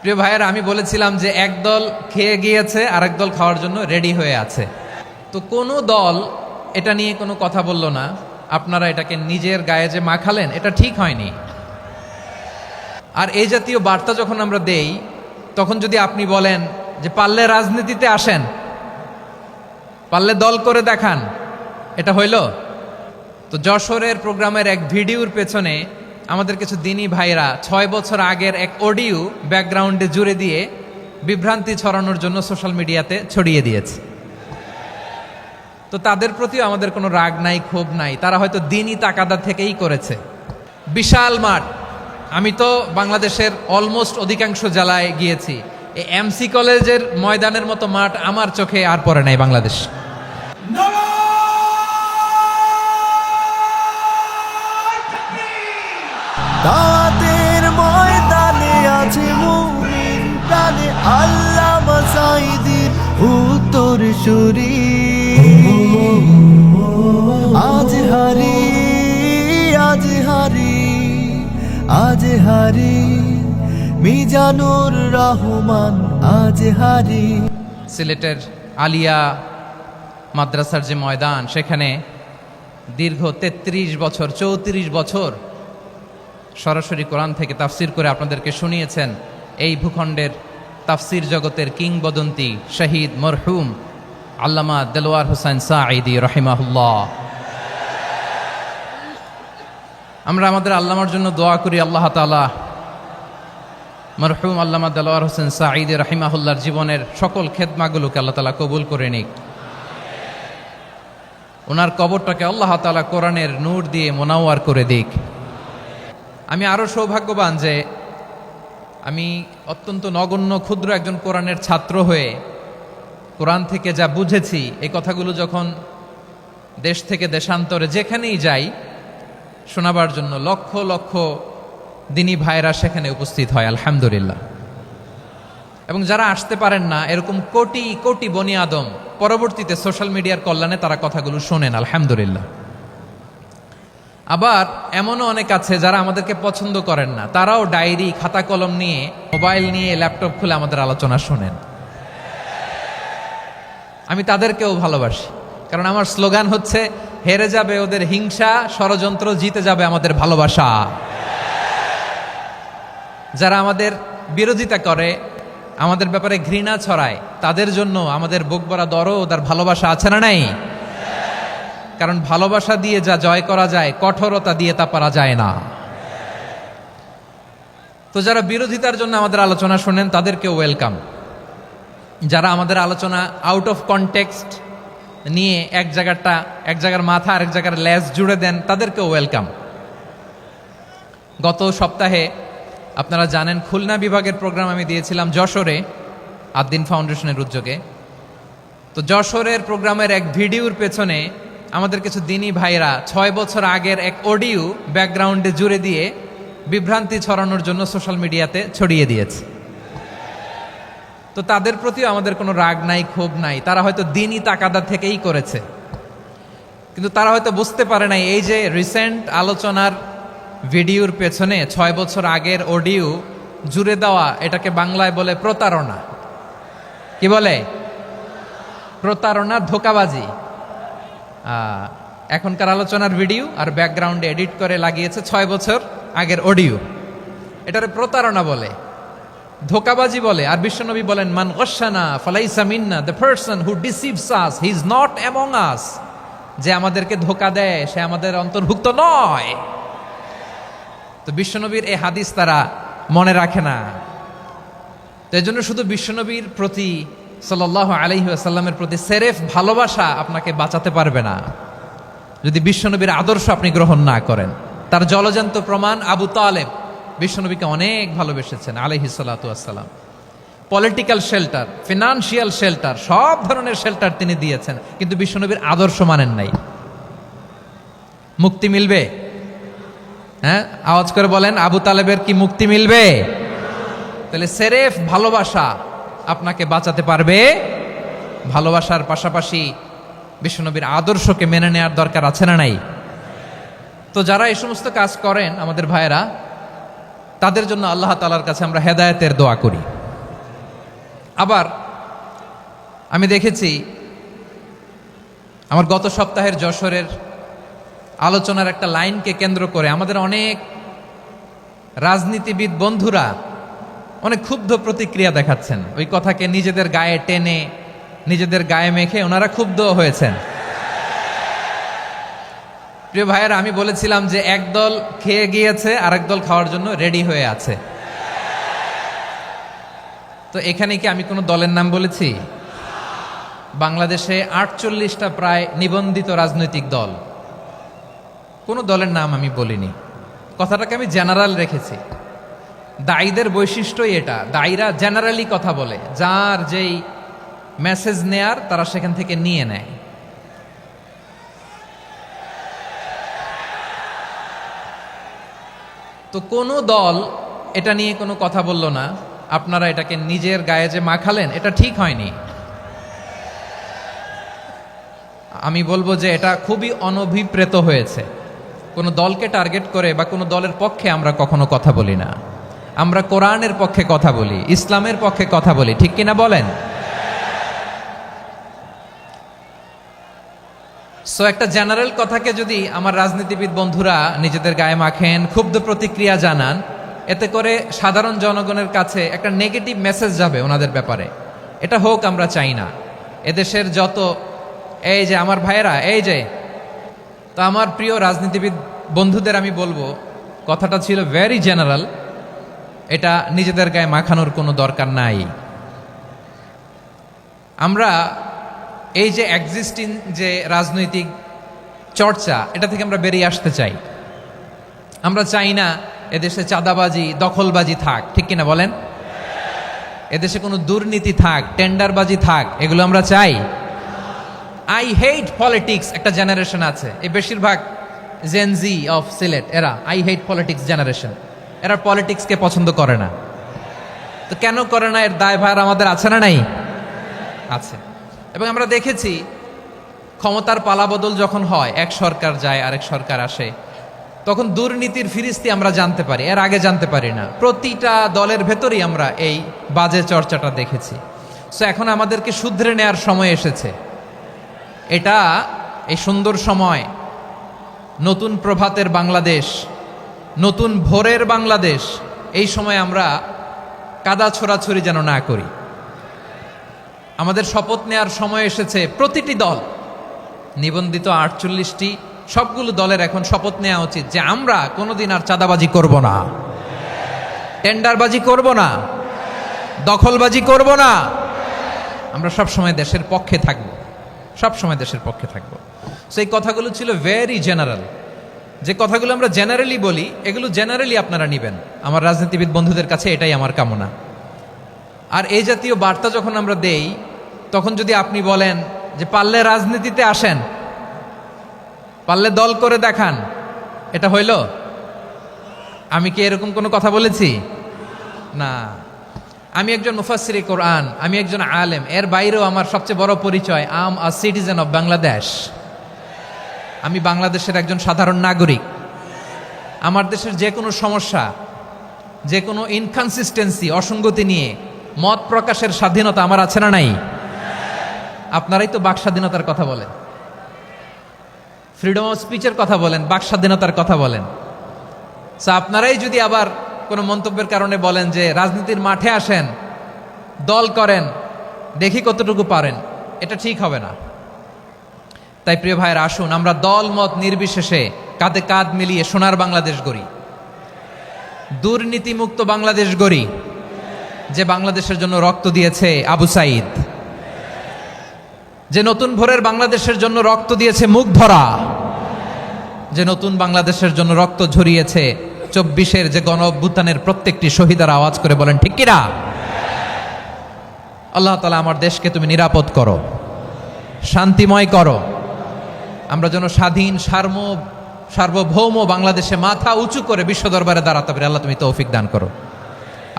প্রিয় ভাইয়েরা, আমি বলেছিলাম যে একদল খেয়ে গিয়েছে আর একদল খাওয়ার জন্য রেডি হয়ে আছে। তো কোনো দল এটা নিয়ে কোনো কথা বলল না। আপনারা এটাকে নিজের গায়ে যে মাখালেন, এটা ঠিক হয়নি। আর এই জাতীয় বার্তা যখন আমরা দেই, তখন যদি আপনি বলেন যে পারলে রাজনীতিতে আসেন, পারলে দল করে দেখান, এটা হইল? তো যশোরের প্রোগ্রামের এক ভিডিওর পেছনে আমাদের কিছু দিনী ভাইরা 6 বছর আগের এক অডিও ব্যাকগ্রাউন্ডে জুড়ে দিয়ে বিভ্রান্তি ছড়ানোর জন্য সোশ্যাল মিডিয়াতে ছড়িয়ে দিয়েছে। তো তাদের প্রতিও আমাদের কোনো রাগ নাই, ক্ষোভ নাই। তারা হয়তো দিনই তাকাদা থেকেই করেছে। বিশাল মাঠ, আমি তো বাংলাদেশের অলমোস্ট অধিকাংশ জেলায় গিয়েছি। এই এমসি কলেজের ময়দানের মতো মাঠ আমার চোখে আর পড়ে নাই বাংলাদেশ। দাওয়াতের ময়দানে আছে মুমিন প্রাণে আল্লামা সাঈদীর উত্তরসূরি। আজ হারি আজ হারি আজ হারি মিজানুর রহমান আজ হারি। সিলেটের আলিয়া মাদ্রাসার যে ময়দান, সেখানে দীর্ঘ 33 বছর 34 বছর সরাসরি কোরআন থেকে তাফসির করে আপনাদেরকে শুনিয়েছেন এই ভূখণ্ডের তাফসির জগতের কিংবদন্তি শহীদ মরহুম আল্লামা দেলোয়ার হোসেন সাঈদী রাহিমাহুল্লাহ। আমরা আমাদের আল্লামার জন্য দোয়া করি, আল্লাহ তাআলা মরহুম আল্লামা দেলোয়ার হোসেন সাঈদী রাহিমাহুল্লাহর জীবনের সকল খেদমাগুলোকে আল্লাহ তাআলা কবুল করে নিক। ওনার কবরটাকে আল্লাহ তাআলা কোরআনের নূর দিয়ে মোনাওয়ার করে দিক। আমি আরও সৌভাগ্যবান যে আমি অত্যন্ত নগণ্য ক্ষুদ্র একজন কোরআনের ছাত্র হয়ে কোরআন থেকে যা বুঝেছি, এই কথাগুলো যখন দেশ থেকে দেশান্তরে যেখানেই যাই শোনাবার জন্য লক্ষ লক্ষ দিনী ভাইরা সেখানে উপস্থিত হয়, আলহামদুলিল্লাহ। এবং যারা আসতে পারেন না, এরকম কোটি কোটি বনি আদম পরবর্তীতে সোশ্যাল মিডিয়ার কল্যাণে তারা কথাগুলো শোনেন, আলহামদুলিল্লাহ। আবার এমনও অনেক আছে যারা আমাদেরকে পছন্দ করেন না, তারাও ডায়েরি খাতা কলম নিয়ে, মোবাইল নিয়ে, ল্যাপটপ খুলে আমাদের আলোচনা শোনেন। আমি তাদেরকেও ভালোবাসি, কারণ আমার স্লোগান হচ্ছে হেরে যাবে ওদের হিংসা, ষড়যন্ত্র, জিতে যাবে আমাদের ভালোবাসা। যারা আমাদের বিরোধিতা করে, আমাদের ব্যাপারে ঘৃণা ছড়ায়, তাদের জন্য আমাদের বুক ভরা দরদ আর ভালোবাসা আছে না নাই? কারণ ভালোবাসা দিয়ে যা জয় করা যায়, কঠোরতা দিয়ে তা পারা যায় না। তো যারা বিরোধিতার জন্য আমাদের আলোচনা শোনেন, তাদেরকেও ওয়েলকাম। যারা আমাদের আলোচনা আউট অফ কনটেক্সট নিয়ে এক জায়গার মাথা আর এক জায়গার লেজ জুড়ে দেন, তাদেরকেও ওয়েলকাম। গত সপ্তাহে আপনারা জানেন খুলনা বিভাগের প্রোগ্রাম আমি দিয়েছিলাম যশোরে আদ্দিন ফাউন্ডেশনের উদ্যোগে। তো যশোরের প্রোগ্রামের এক ভিডিওর পেছনে আমাদের কিছু দিনী ভাইরা 6 বছর আগের এক অডিও ব্যাকগ্রাউন্ডে জুড়ে দিয়ে বিভ্রান্তি ছড়ানোর জন্য সোশ্যাল মিডিয়াতে ছড়িয়ে দিয়েছে। তো তাদের প্রতিও আমাদের কোনো রাগ নাই, ক্ষোভ নাই। তারা হয়তো দিনই তাকাদা থেকেই করেছে, কিন্তু তারা হয়তো বুঝতে পারে নাই এই যে রিসেন্ট আলোচনার ভিডিওর পেছনে 6 বছর আগের অডিও জুড়ে দেওয়া, এটাকে বাংলায় বলে প্রতারণা। কি বলে? প্রতারণা, ধোঁকাবাজি। এখনকার আলোচনার ভিডিও আর ব্যাকগ্রাউন্ডে এডিট করে লাগিয়েছে 6 বছর আগের অডিও। এটারে প্রতারণা বলে, ধোঁকাবাজি বলে। আর বিশ্বনবী বলেন, মান গশানা ফালাইসা মিন্না, the person who deceives us he is not among us. যে আমাদেরকে ধোঁকা দেয়, সে আমাদের অন্তর্ভুক্ত নয়। তো বিশ্বনবীর এই হাদিস তারা মনে রাখে না। তো এই জন্য শুধু বিশ্বনবীর প্রতি সাল্লাল্লাহু আলাইহি ওয়াসাল্লামের প্রতি সেরেফ ভালোবাসা আপনাকে বাঁচাতে পারবে না যদি বিশ্বনবীর আদর্শ আপনি গ্রহণ না করেন। তার জলজান্ত প্রমাণ, আবু তালেব বিশ্বনবীকে অনেক ভালোবেসেছেন আলাইহিস সালাতু ওয়াসসালাম। পলিটিক্যাল শেল্টার, ফিনান্সিয়াল শেল্টার, সব ধরনের শেল্টার তিনি দিয়েছেন, কিন্তু বিশ্বনবীর আদর্শ মানেন নাই। মুক্তি মিলবে? হ্যাঁ, আওয়াজ করে বলেন, আবু তালেবের কি মুক্তি মিলবে? তাহলে সেরেফ ভালোবাসা আপনাকে বাঁচাতে পারবে। ভালোবাসার পাশাপাশি বিশ্বনবীর আদর্শকে মেনে নেওয়ার দরকার আছে না নাই? তো যারা এই সমস্ত কাজ করেন আমাদের ভাইয়েরা, তাদের জন্য আল্লাহ তাআলার কাছে আমরা হেদায়েতের দোয়া করি। আবার আমি দেখেছি আমার গত সপ্তাহের যশোরের আলোচনার একটা লাইনকে কেন্দ্র করে আমাদের অনেক রাজনীতিবিদ বন্ধুরা অনেক ক্ষুব্ধ প্রতিক্রিয়া দেখাচ্ছেন। ওই কথাকে নিজেদের গায়ে টেনে নিজেদের গায়ে মেখে ওনারা ক্ষুব্ধ হয়েছেন। প্রিয় ভাইয়েরা, আমি বলেছিলাম যে একদল খেয়ে গিয়েছে আর একদল খাওয়ার জন্য রেডি হয়ে আছে। তো এখানে কি আমি কোনো দলের নাম বলেছি? বাংলাদেশে 48টা প্রায় নিবন্ধিত রাজনৈতিক দল, কোনো দলের নাম আমি বলিনি। কথাটাকে আমি জেনারেল রেখেছি। দায়ীদের বৈশিষ্ট্যই এটা, দায়ীরা জেনারেলি কথা বলে, যার যেই মেসেজ নেয়ার তারা সেখান থেকে নিয়ে নেয়। তো কোনো দল এটা নিয়ে কোনো কথা বলল না, আপনারা এটাকে নিজের গায়ে যে মাখালেন এটা ঠিক হয়নি। আমি বলবো যে এটা খুবই অনভিপ্রেত হয়েছে। কোনো দলকে টার্গেট করে বা কোনো দলের পক্ষে আমরা কখনো কথা বলি না। আমরা কোরআনের পক্ষে কথা বলি, ইসলামের পক্ষে কথা বলি, ঠিক কিনা বলেন? সো একটা জেনারেল কথাকে যদি আমার রাজনীতিবিদ বন্ধুরা নিজেদের গায়ে মাখেন, ক্ষুব্ধ প্রতিক্রিয়া জানান, এতে করে সাধারণ জনগণের কাছে একটা নেগেটিভ মেসেজ যাবে ওনাদের ব্যাপারে। এটা হোক আমরা চাই না। এদেশের যত এই যে আমার ভাইয়েরা, এই যে তো আমার প্রিয় রাজনীতিবিদ বন্ধুদের আমি বলবো, কথাটা ছিল ভেরি জেনারেল, এটা নিজেদের গায়ে মাখানোর কোনো দরকার নাই। আমরা এই যে এক্সিস্টিং যে রাজনৈতিক চর্চা, এটা থেকে আমরা বেরিয়ে আসতে চাই। আমরা চাই না এদেশে চাঁদাবাজি, দখলবাজি থাক, ঠিক কিনা বলেন? এদেশে কোনো দুর্নীতি থাক, টেন্ডারবাজি থাক, এগুলো আমরা চাই। আই হেট পলিটিক্স একটা জেনারেশন আছে, এই বেশিরভাগ জেনজি অফ সিলেট, এরা আই হেট পলিটিক্স জেনারেশন, এরা পলিটিক্সকে পছন্দ করে না। তো কেন করে না, এর দায়ভার আমাদের আছে না নাই? আছে। এবং আমরা দেখেছি ক্ষমতার পালাবদল যখন হয়, এক সরকার যায় আরেক সরকার আসে, তখন দুর্নীতির ফিরিস্তি আমরা জানতে পারি, এর আগে জানতে পারি না। প্রতিটা দলের ভেতরেই আমরা এই বাজে চর্চাটা দেখেছি। সো এখন আমাদেরকে শুধরে নেয়ার সময় এসেছে। এটা এই সুন্দর সময়, নতুন প্রভাতের বাংলাদেশ, নতুন ভোরের বাংলাদেশ, এই সময় আমরা কাদা ছোড়াছুরি যেন না করি। আমাদের শপথ নেয়ার সময় এসেছে। প্রতিটি দল, নিবন্ধিত 48টি, সবগুলো দলের এখন শপথ নেওয়া উচিত যে আমরা কোনোদিন আর চাঁদাবাজি করব না, টেন্ডারবাজি করব না, দখলবাজি করব না। আমরা সব সময় দেশের পক্ষে থাকব, সব সময় দেশের পক্ষে থাকব। সেই কথাগুলো ছিল ভেরি জেনারেল। যে কথাগুলো আমরা জেনারেলি বলি, এগুলো জেনারেলি আপনারা নেবেন। আমার রাজনীতিবিদ বন্ধুদের কাছে এটাই আমার কামনা। আর এই জাতীয় বার্তা যখন আমরা দেই, তখন যদি আপনি বলেন যে পারলে রাজনীতিতে আসেন, পারলে দল করে দেখান, এটা হইল? আমি কি এরকম কোনো কথা বলেছি? না। আমি একজন মুফাসসিরে কোরআন, আমি একজন আলেম, এর বাইরেও আমার সবচেয়ে বড় পরিচয় আম আ সিটিজেন অফ বাংলাদেশ। আমি বাংলাদেশের একজন সাধারণ নাগরিক। আমার দেশের যে কোনো সমস্যা, যে কোনো ইনকনসিস্টেন্সি, অসঙ্গতি নিয়ে মত প্রকাশের স্বাধীনতা আমার আছে না নাই? আপনারাই তো বাক স্বাধীনতার কথা বলেন, ফ্রিডম অফ স্পিচের কথা বলেন, বাক স্বাধীনতার কথা বলেন। আপনারাই যদি আবার কোনো মন্তব্যের কারণে বলেন যে রাজনীতির মাঠে আসেন, দল করেন, দেখি কতটুকু পারেন, এটা ঠিক হবে না। তাই প্রিয় ভাইয়ের, আসুন আমরা দল মত নির্বিশেষে কাঁধে কাঁধ মিলিয়ে সোনার বাংলাদেশ গড়ি, দুর্নীতিমুক্ত বাংলাদেশ গড়ি, যে বাংলাদেশের জন্য রক্ত দিয়েছে আবু সাইদ, যে নতুন ভোরের বাংলাদেশের জন্য রক্ত দিয়েছে মুগ্ধরা, যে নতুন বাংলাদেশের জন্য রক্ত ঝরিয়েছে 24-এর যে গণ অভ্যুত্থানের প্রত্যেকটি শহীদার। আওয়াজ করে বলেন ঠিক কিনা? আল্লাহ তাআলা আমার দেশকে তুমি নিরাপদ করো, শান্তিময় করো। আমরা যেন স্বাধীন সার্বভৌম বাংলাদেশে মাথা উঁচু করে বিশ্ব দরবারে দাঁড়াতে পারি। আল্লাহ তুমি তৌফিক দান করো।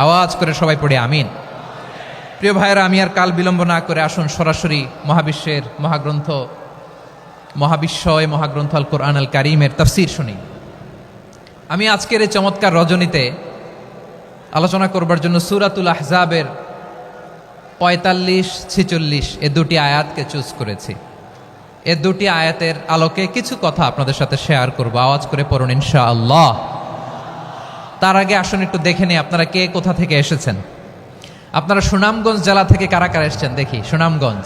আওয়াজ করে সবাই পড়ে আমিন। প্রিয় ভাইয়েরা, আমি আর কাল বিলম্ব না করে আসুন সরাসরি মহাবিশ্বের মহাগ্রন্থ, মহাগ্রন্থ আল কোরআন আল কারীমের তাফসীর শুনি। আমি আজকের এই চমৎকার রজনীতে আলোচনা করবার জন্য সূরাতুল আহজাবের ৪৫-৪৬ এ দুটি আয়াতকে চুজ করেছি। এ দুটি আয়াতের আলোকে কিছু কথা আপনাদের সাথে শেয়ার করব। আওয়াজ করে পড়ুন ইনশাআল্লাহ। তার আগে আসুন একটু দেখে নিই আপনারা কে কোথা থেকে এসেছেন। আপনারা সুনামগঞ্জ জেলা থেকে কারা কারা এসেছেন দেখি। সুনামগঞ্জ,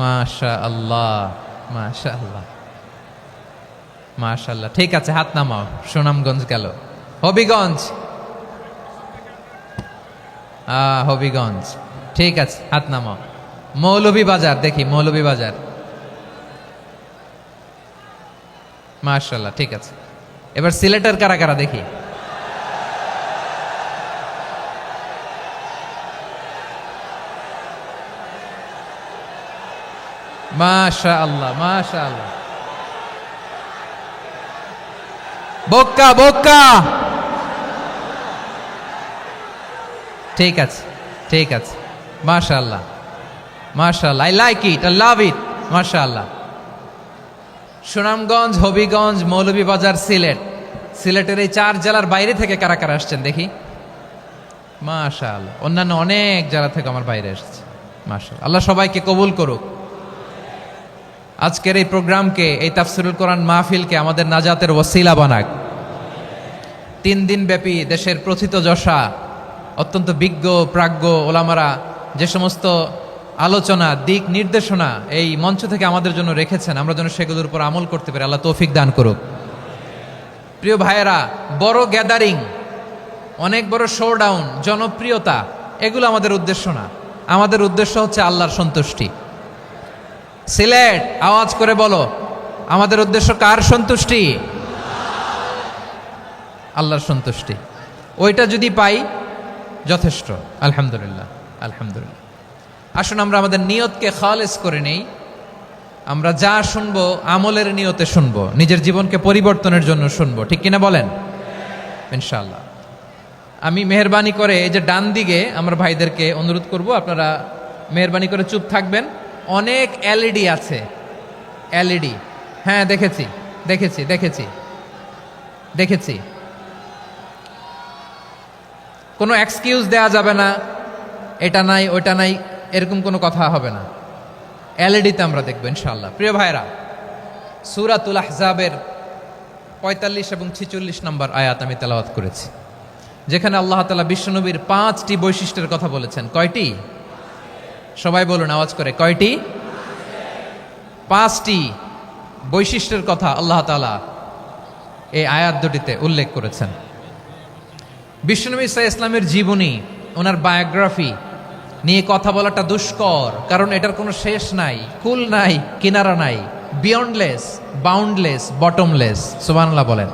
মাশাআল্লাহ মাশাআল্লাহ মাশাআল্লাহ। ঠিক আছে, হাত নামাও। সুনামগঞ্জ গেল। হবিগঞ্জ, হবিগঞ্জ, ঠিক আছে, হাত নামাও। মৌলভীবাজার দেখি, মৌলভীবাজার, মাশাআল্লাহ, ঠিক আছে। এবার সিলেটের কারা কারা দেখি। মাশাআল্লাহ মাশাআল্লাহ। বক্কা বক্কা, ঠিক আছে ঠিক আছে, মাশাআল্লাহ মাশাআল্লাহ, I like it, I love it, মাশাআল্লাহ। সুনামগঞ্জ, হবিগঞ্জ, মৌলভীবাজার, সিলেট। সিলেটের এই 4 জেলার বাইরে থেকে কারা কারা আসছেন দেখি। মাশাআল্লাহ, অন্যান্য অনেক জেলা থেকে আমার বাইরে এসেছে, মাশাআল্লাহ। আল্লাহ সবাইকে কবুল করুক। আজকের এই প্রোগ্রামকে, এই তাফসিরুল কোরআন মাহফিলকে আমাদের নাজাতের ওসিলা বানাক। 3 দিন ব্যাপী দেশের প্রথিতযশা অত্যন্ত বিজ্ঞ প্রাজ্ঞ ওলামারা যে সমস্ত আলোচনা, দিক নির্দেশনা এই মঞ্চ থেকে আমাদের জন্য রেখেছেন, আমরা যেন সেগুলোর উপর আমল করতে পারি। আল্লাহ তৌফিক দান করুক। প্রিয় ভাইয়েরা, বড় গ্যাদারিং, অনেক বড় শোডাউন, জনপ্রিয়তা, এগুলো আমাদের উদ্দেশ্য না। আমাদের উদ্দেশ্য হচ্ছে আল্লাহর সন্তুষ্টি। সিলেট, আওয়াজ করে বলো, আমাদের উদ্দেশ্য কার সন্তুষ্টি? আল্লাহর সন্তুষ্টি। ওইটা যদি পাই যথেষ্ট, আলহামদুলিল্লাহ আলহামদুলিল্লাহ। আসুন আমরা আমাদের নিয়তকে খালেস করে নেই। আমরা যা শুনবো আমলের নিয়তে শুনবো, নিজের জীবনকে পরিবর্তনের জন্য শুনবো, ঠিক কিনা বলেন? ইনশাআল্লাহ। আমি মেহরবানি করে এই যে ডান দিকে আমার ভাইদেরকে অনুরোধ করব, আপনারা মেহরবানি করে চুপ থাকবেন। অনেক এলইডি আছে, এলইডি, হ্যাঁ দেখেছি দেখেছি দেখেছি দেখেছি। কোনো এক্সকিউজ দেয়া যাবে না, এটা নাই ওইটা নাই, এরকম কোনো কথা হবে না। এলইডিতে আমরা দেখবো ইনশাআল্লাহ। প্রিয় ভাইরা, সূরাতুল আহজাবের ৪৫ এবং ৪৬ নম্বর আয়াত আমি তেলাওয়াত করেছি, যেখানে আল্লাহ তাআলা বিশ্বনবীর 5টি বৈশিষ্ট্যের কথা বলেছেন। কয়টি? সবাই বলুন আওয়াজ করে, কয়টি? 5টি বৈশিষ্ট্যের কথা আল্লাহ তাআলা এই আয়াত দুটিতে উল্লেখ করেছেন। বিশ্বনবী সাল্লাল্লাহু আলাইহি ইসলামের জীবনী, ওনার বায়োগ্রাফি নিয়ে কথা বলাটা দুষ্কর, কারণ এটার কোনো শেষ নাই, কুল নাই, কিনারা নাই, বিয়ন্ডলেস, বাউন্ডলেস, বটমলেস। সুবহানাল্লাহ বলেন।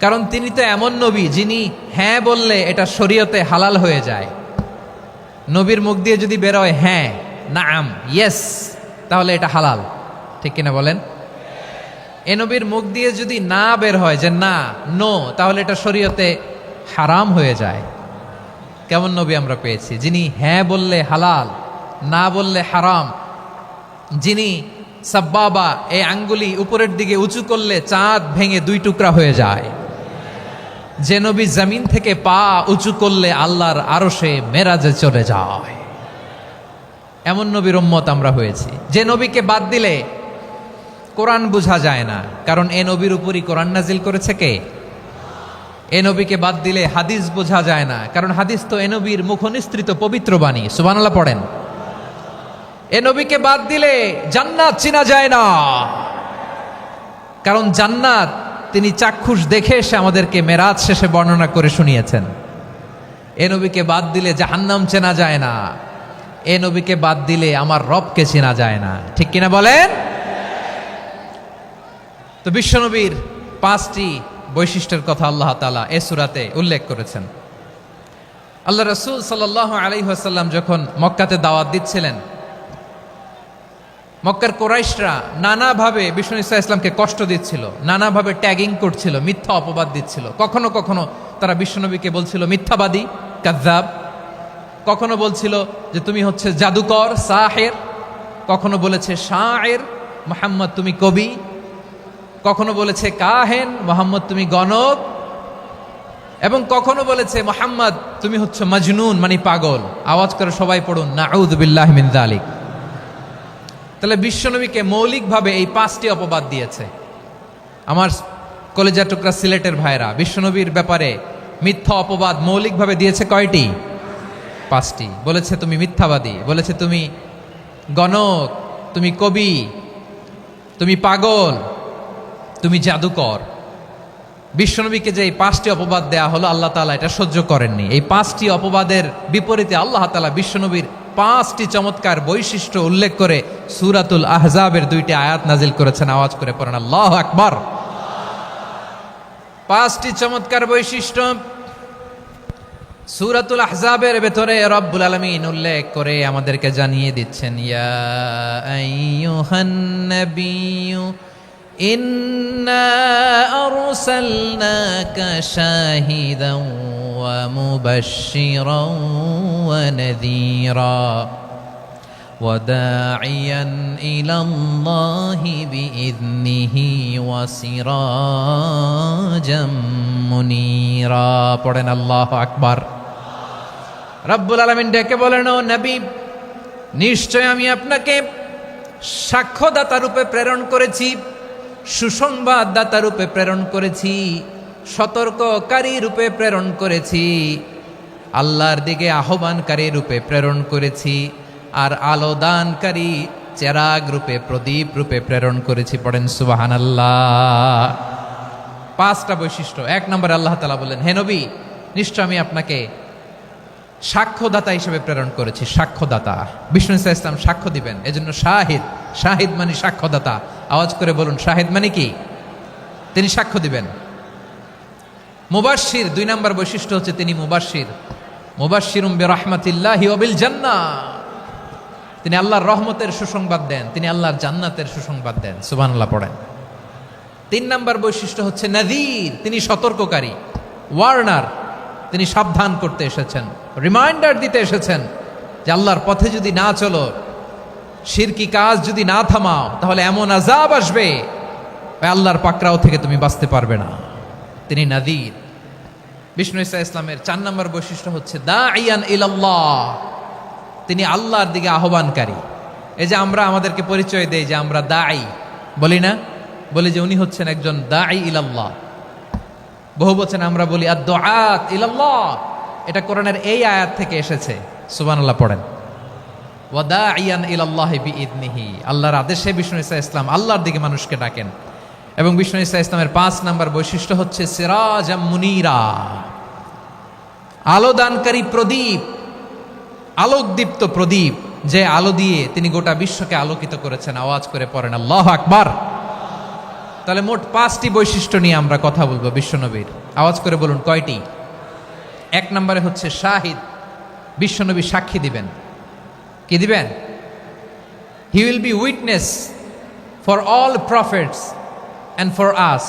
কারণ তিনি তো এমন নবী যিনি হ্যাঁ বললে এটা শরীয়তে হালাল হয়ে যায়। নবীর মুখ দিয়ে যদি বেরোয় হ্যাঁ, নাম, ইয়েস, তাহলে এটা হালাল, ঠিক কিনা বলেন? এ নবীর মুখ দিয়ে যদি না বের হয় যে না, নো, তাহলে এটা শরীয়তে হারাম হয়ে যায়। কেমন নবী আমরা পেয়েছি, যিনি হ্যাঁ বললে হালাল, না বললে হারাম, যিনি সাব্বাবা, এই আঙ্গুলি উপরের দিকে উঁচু করলে চাঁদ ভেঙে 2 টুকরা হয়ে যায়, যে নবী জমিন থেকে পা উঁচু করলে আল্লাহর আরশে মেরাজে চলে যায়। এমন নবীর উম্মত আমরা হয়েছি। যে নবীকে বাদ দিলে কোরআন বোঝা যায় না, কারণ এ নবীর উপরই কোরআন নাজিল করেছে কে? এ নবীকে বাদ দিলে হাদিস বোঝা যায় না, কারণ হাদিস তো এ নবীর মুখনিসৃত পবিত্র বাণী। সুবহানাল্লাহ পড়েন। এ নবীকে বাদ দিলে জান্নাত চিনা যায় না, কারণ জান্নাত তিনি চাক্ষুষ দেখে এসে আমাদেরকে মেরাজ শেষে বর্ণনা করে শুনিয়েছেন। এ নবীকে বাদ দিলে জাহান্নাম চেনা যায় না, এ নবীকে বাদ দিলে আমার রবকে চেনা যায় না, ঠিক কিনা বলেন? তো বিশ্বনবীর 5টি বৈশিষ্ট্যের কথা আল্লাহ তাআলা এই সূরাতে উল্লেখ করেছেন। আল্লাহ রাসূল সাল্লাল্লাহু আলাইহি ওয়াসাল্লাম যখন মক্কাতে দাওয়াত দিচ্ছিলেন, মক্কার কুরাইশরা নানাভাবে বিষ্ণু ইসা ইসলামকে কষ্ট দিচ্ছিল, নানাভাবে ট্যাগিং করছিল, মিথ্যা অপবাদ দিচ্ছিল। কখনো কখনো তারা বিশ্বনবীকে বলছিল মিথ্যাবাদী, কাযযাব। কখনো বলছিল যে তুমি হচ্ছে জাদুকর, সাহের। কখনো বলেছে শায়ের, মুহাম্মদ তুমি কবি। কখনো বলেছে কাহেন, মুহাম্মদ তুমি গণক। এবং কখনো বলেছে মুহাম্মদ তুমি হচ্ছে মাজনুন মানে পাগল। আওয়াজ করে সবাই পড়ুন নাউযু বিল্লাহি মিন যালিক। তাহলে বিশ্বনবীকে মৌলিকভাবে এই 5টি অপবাদ দিয়েছে। আমার কলেজার টুকরা সিলেটের ভাইরা, বিশ্বনবীর ব্যাপারে মিথ্যা অপবাদ মৌলিকভাবে দিয়েছে কয়টি? 5টি। বলেছে তুমি মিথ্যাবাদী, বলেছে তুমি গণক, তুমি কবি, তুমি পাগল, তুমি জাদুকর। বিশ্বনবীকে যে এই 5টি অপবাদ দেয়া হলো, আল্লাহ তাআলা এটা সহ্য করেননি। এই 5টি অপবাদের বিপরীতে আল্লাহ তাআলা বিশ্বনবীর 5টি চমৎকার বৈশিষ্ট্য উল্লেখ করে সূরাতুল আহজাবের 2টি আয়াত নাজিল করেছেন। আওয়াজ করে পড়েন আল্লাহু আকবার। 5টি চমৎকার বৈশিষ্ট্য সূরাতুল আহজাবের ভেতরে রব্বুল আলামিন উল্লেখ করে আমাদেরকে জানিয়ে দিচ্ছেন, ইয়া আইয়ুহান নাবিয়্যু ইন্না আরসালনাকা শাহিদান ওয়া মুবাশশিরান ওয়া নাযীরা ওয়া দাঈয়ান ইলাল্লাহি বিইذনিহি ওয়া সিরাজাম মুনীরা। পড়েন আল্লাহু আকবার। রব্বুল আলামিন ডেকে বলেন, ও নবী, নিশ্চয় আমি আপনাকে সাক্ষ্যদাতা রূপে প্রেরণ করেছি, সুসংবাদদাতা রূপে প্রেরণ করেছি, সতর্ককারী রূপে প্রেরণ করেছি, আল্লাহর দিকে আহ্বানকারী রূপে প্রেরণ করেছি, আর আলো দানকারী চেরাগ রূপে, প্রদীপ রূপে প্রেরণ করেছি। পড়েন সুবহানাল্লাহ। 5টা বৈশিষ্ট্য। 1 নম্বরে আল্লাহ তাআলা বললেন, হে নবী, নিশ্চয় আমি আপনাকে সাক্ষ্যদাতা হিসেবে প্রেরণ করেছি। সাক্ষ্যদাতা, বিষ্ণু ইসা ইসলাম সাক্ষ্য দিবেন, এজন্য শাহিদ। শাহিদ মানে সাক্ষ্যদাতা। আওয়াজ করে বলুন, শাহিদ মানে কি? তিনি সাক্ষ্য দিবেন। মুবাশশির, 2 নম্বর বৈশিষ্ট্য হচ্ছে তিনি মুবাশশির। মুবাশশিরুম বিরাহমাতিল্লাহি ওয়া বিল জান্নাহ, তিনি আল্লাহর রহমতের সুসংবাদ দেন, তিনি আল্লাহর জান্নাতের সুসংবাদ দেন। সুবহানাল্লাহ পড়েন। 3 নম্বর বৈশিষ্ট্য হচ্ছে নাযীর, তিনি সতর্ককারী, ওয়ার্নার, তিনি সাবধান করতে এসেছেন, রিমাইন্ডার দিতে এসেছেন যে আল্লাহর পথে যদি না চলো, শিরকি কাজ যদি না থামাও, তাহলে এমন আযাব আসবে আল্লাহর পাকড়াও থেকে তুমি বাঁচতে পারবে না। তিনি নাযীর। বিষ্ণু ইসা ইসলামের 4 নম্বর বৈশিষ্ট্য হচ্ছে দাঈয়ান ইলাল্লাহ, তিনি আল্লাহর দিকে আহ্বানকারী। এই যে আমরা আমাদেরকে পরিচয় দেই যে আমরা দাঈ, বলি না? বলি যে উনি হচ্ছেন একজন দাঈ ইলাল্লাহ। বহু বচনে আমরা বলি আদ-দুআত ইলাল্লাহ। এটা কোরআনের এই আয়াত থেকে এসেছে। সুবহানাল্লাহ পড়েন। ওয়া দাঈয়ান ইলাল্লাহি বিইذনিহি, আল্লাহর আদেশে বিষ্ণু ইসা ইসলাম আল্লাহর দিকে মানুষকে ডাকেন। এবং বিষ্ণু ইসা ইসলামের 5 নম্বর বৈশিষ্ট্য হচ্ছে সিরাজাম মুনীরা, আলো দানকারী প্রদীপ, আলোকদীপ্ত প্রদীপ, যে আলো দিয়ে তিনি গোটা বিশ্বকে আলোকিত করেছেন। আওয়াজ করে পড়েন আল্লাহু আকবার। তাহলে মোট 5টি বৈশিষ্ট্য নিয়ে আমরা কথা বলবো বিশ্বনবীর। আওয়াজ করে বলুন কয়টি? 1 নম্বরে হচ্ছে শাহিদ, বিশ্বনবী সাক্ষী দিবেন। কি দিবেন? He will be witness for all prophets and for us.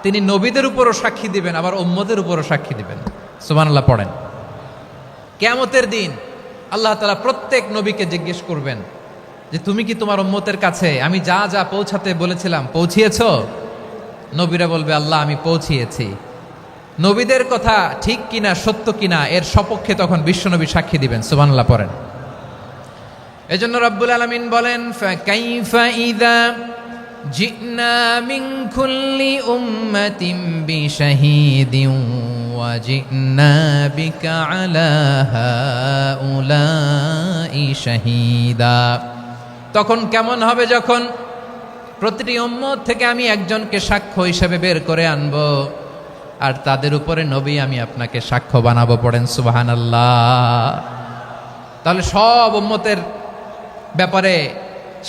তিনি নবীদের উপরও সাক্ষী দিবেন, আবার উম্মতের উপরও সাক্ষী দিবেন। সুবহানাল্লাহ পড়েন। কিয়ামতের দিন আল্লাহ তাআলা প্রত্যেক নবীকে জিজ্ঞেস করবেন যে তুমি কি তোমার উম্মতের কাছে আমি যা যা পৌঁছাতে বলেছিলাম পৌঁছিয়েছো? নবীরা বলবে আল্লাহ আমি পৌঁছিয়েছি। নবীদের কথা ঠিক কিনা, সত্য কিনা, এর সপক্ষে তখন বিশ্বনবী সাক্ষী দিবেন। সুবহানাল্লাহ পড়েন। এজন্য রব্বুল আলামিন বলেন, ফাকাইফা ইযা জি'না মিন কুল্লি উম্মাতিন বিশাহীদিন ওয়া জি'না বিকা আলা হাউলাই শাহীদা। তখন কেমন হবে যখন প্রতিটি উম্মত থেকে আমি একজনকে সাক্ষ্য হিসেবে বের করে আনব, আর তাদের উপরে নবী আমি আপনাকে সাক্ষ্য বানাবো। পড়েন সুবহানাল্লাহ। তাহলে সব উম্মতের ব্যাপারে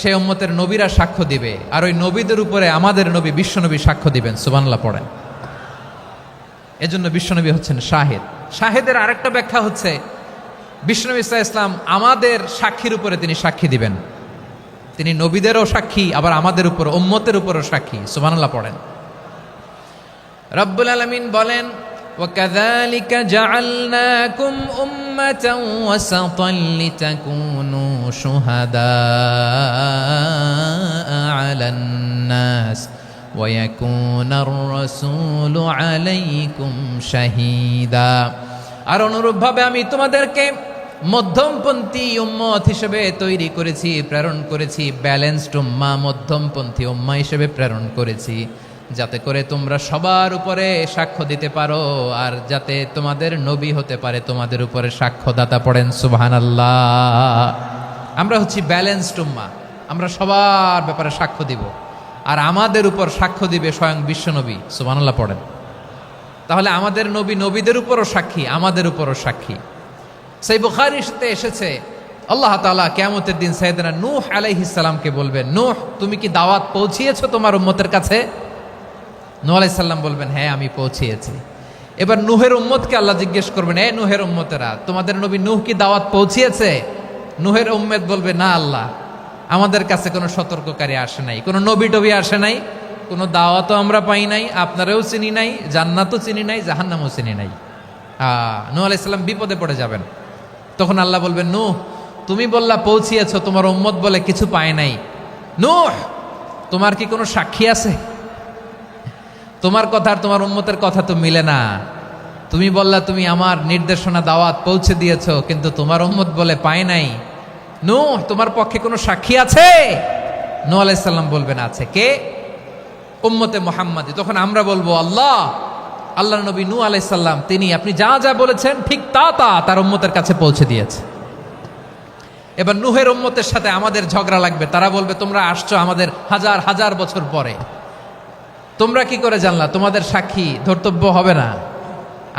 সেই উম্মতের নবীরা সাক্ষ্য দিবে, আর ওই নবীদের উপরে আমাদের নবী বিশ্বনবী সাক্ষ্য দিবেন। সুবহানাল্লাহ পড়েন। এজন্য বিশ্বনবী হচ্ছেন শাহিদ। শাহিদের আরেকটা ব্যাখ্যা হচ্ছে বিশ্বনবী সাল্লাল্লাহু আলাইহি ওয়াসাল্লাম আমাদের সাক্ষীর উপরে তিনি সাক্ষী দিবেন। তিনি নবীদেরও সাক্ষী, আবার আমাদের উপর, উম্মতের উপরও সাক্ষী। সুবহানাল্লাহ পড়েন। রব্বুল আলামিন বলেন, وَكَذَلِكَ جَعَلْنَاكُمْ أُمَّةً وَسَطًا لِتَكُونُوا شُهَدَاءَ عَلَى النَّاسِ ويكون الرسول عليكم شهيدا। আর অনুরূপভাবে আমি তোমাদেরকে মধ্যমপন্থী উম্মত হিসেবে তৈরি করেছি, প্রেরণ করেছি, ব্যালেন্সড উম্মাহ, মধ্যমপন্থী উম্মাহ হিসেবে প্রেরণ করেছি, যাতে করে তোমরা সবার উপরে সাক্ষ্য দিতে পারো, আর যাতে তোমাদের নবী হতে পারে তোমাদের উপরে সাক্ষ্যদাতা। পড়েন সুবহানাল্লাহ। আমরা হচ্ছি ব্যালেন্সড উম্মাহ, আমরা সবার ব্যাপারে সাক্ষ্য দিব, আর আমাদের উপর সাক্ষ্য দিবে স্বয়ং বিশ্বনবী। সুবহানাল্লাহ পড়েন। তাহলে আমাদের নবী নবীদের উপরও সাক্ষী, আমাদের উপরও সাক্ষী। সেই বুখারীতে এসেছে আল্লাহ তাআলা কিয়ামতের দিন সাইয়েদনা নূহ আলাইহিস সালামকে বলবেন, নূহ তুমি কি দাওয়াত পৌঁছিয়েছো তোমার উম্মতের কাছে? নূহ আলাইহিস সালাম বলবেন, হ্যাঁ আমি পৌঁছিয়েছি। এবার নূহের উম্মতকে আল্লাহ জিজ্ঞেস করবেন, এ নূহের উম্মতেরা, তোমাদের নবী নূহ কি দাওয়াত পৌঁছিয়েছে? নূহের উম্মত বলবে, না আল্লাহ, আমাদের কাছে কোনো সতর্ককারী আসে নাই, কোনো নবী টবি আসে নাই, কোনো দাওয়াতও আমরা পাই নাই, আপনারাও চিনি নাই, জান্নাতও চিনি নাই, জাহান্নামও চিনি নাই। নূহ আলাইহিস সালাম বিপদে পড়ে যাবেন। তখন আল্লাহ বলবেন, নূহ তুমি বললা পৌঁছিয়েছো, তোমার উম্মত বলে কিছু পায় নাই। নূহ তোমার কি কোনো সাক্ষী আছে? তোমার কথা আর তোমার উম্মতের কথা তো মিলে না। তুমি বললা তুমি আমার নির্দেশনা দাওয়াত পৌঁছে দিয়েছো, কিন্তু তোমার উম্মত বলে পায় নাই। নূহ তোমার পক্ষে কোনো সাক্ষী আছে? নূহ আলাইহিস সালাম বলবেন, আছে। কে? উম্মতে মুহাম্মাদি। তখন আমরা বলবো, আল্লাহ, আল্লাহর নবী নূহ আলাইহিস সালাম তিনি আপনি যা যা বলেছেন ঠিক তা তা তার উম্মতের কাছে পৌঁছে দিয়েছে। এবার নূহের উম্মতের সাথে আমাদের ঝগড়া লাগবে। তারা বলবে, তোমরা আসছো আমাদের হাজার হাজার বছর পরে, তোমরা কি করে জানলা? তোমাদের সাক্ষী ধর্তব্য হবে না।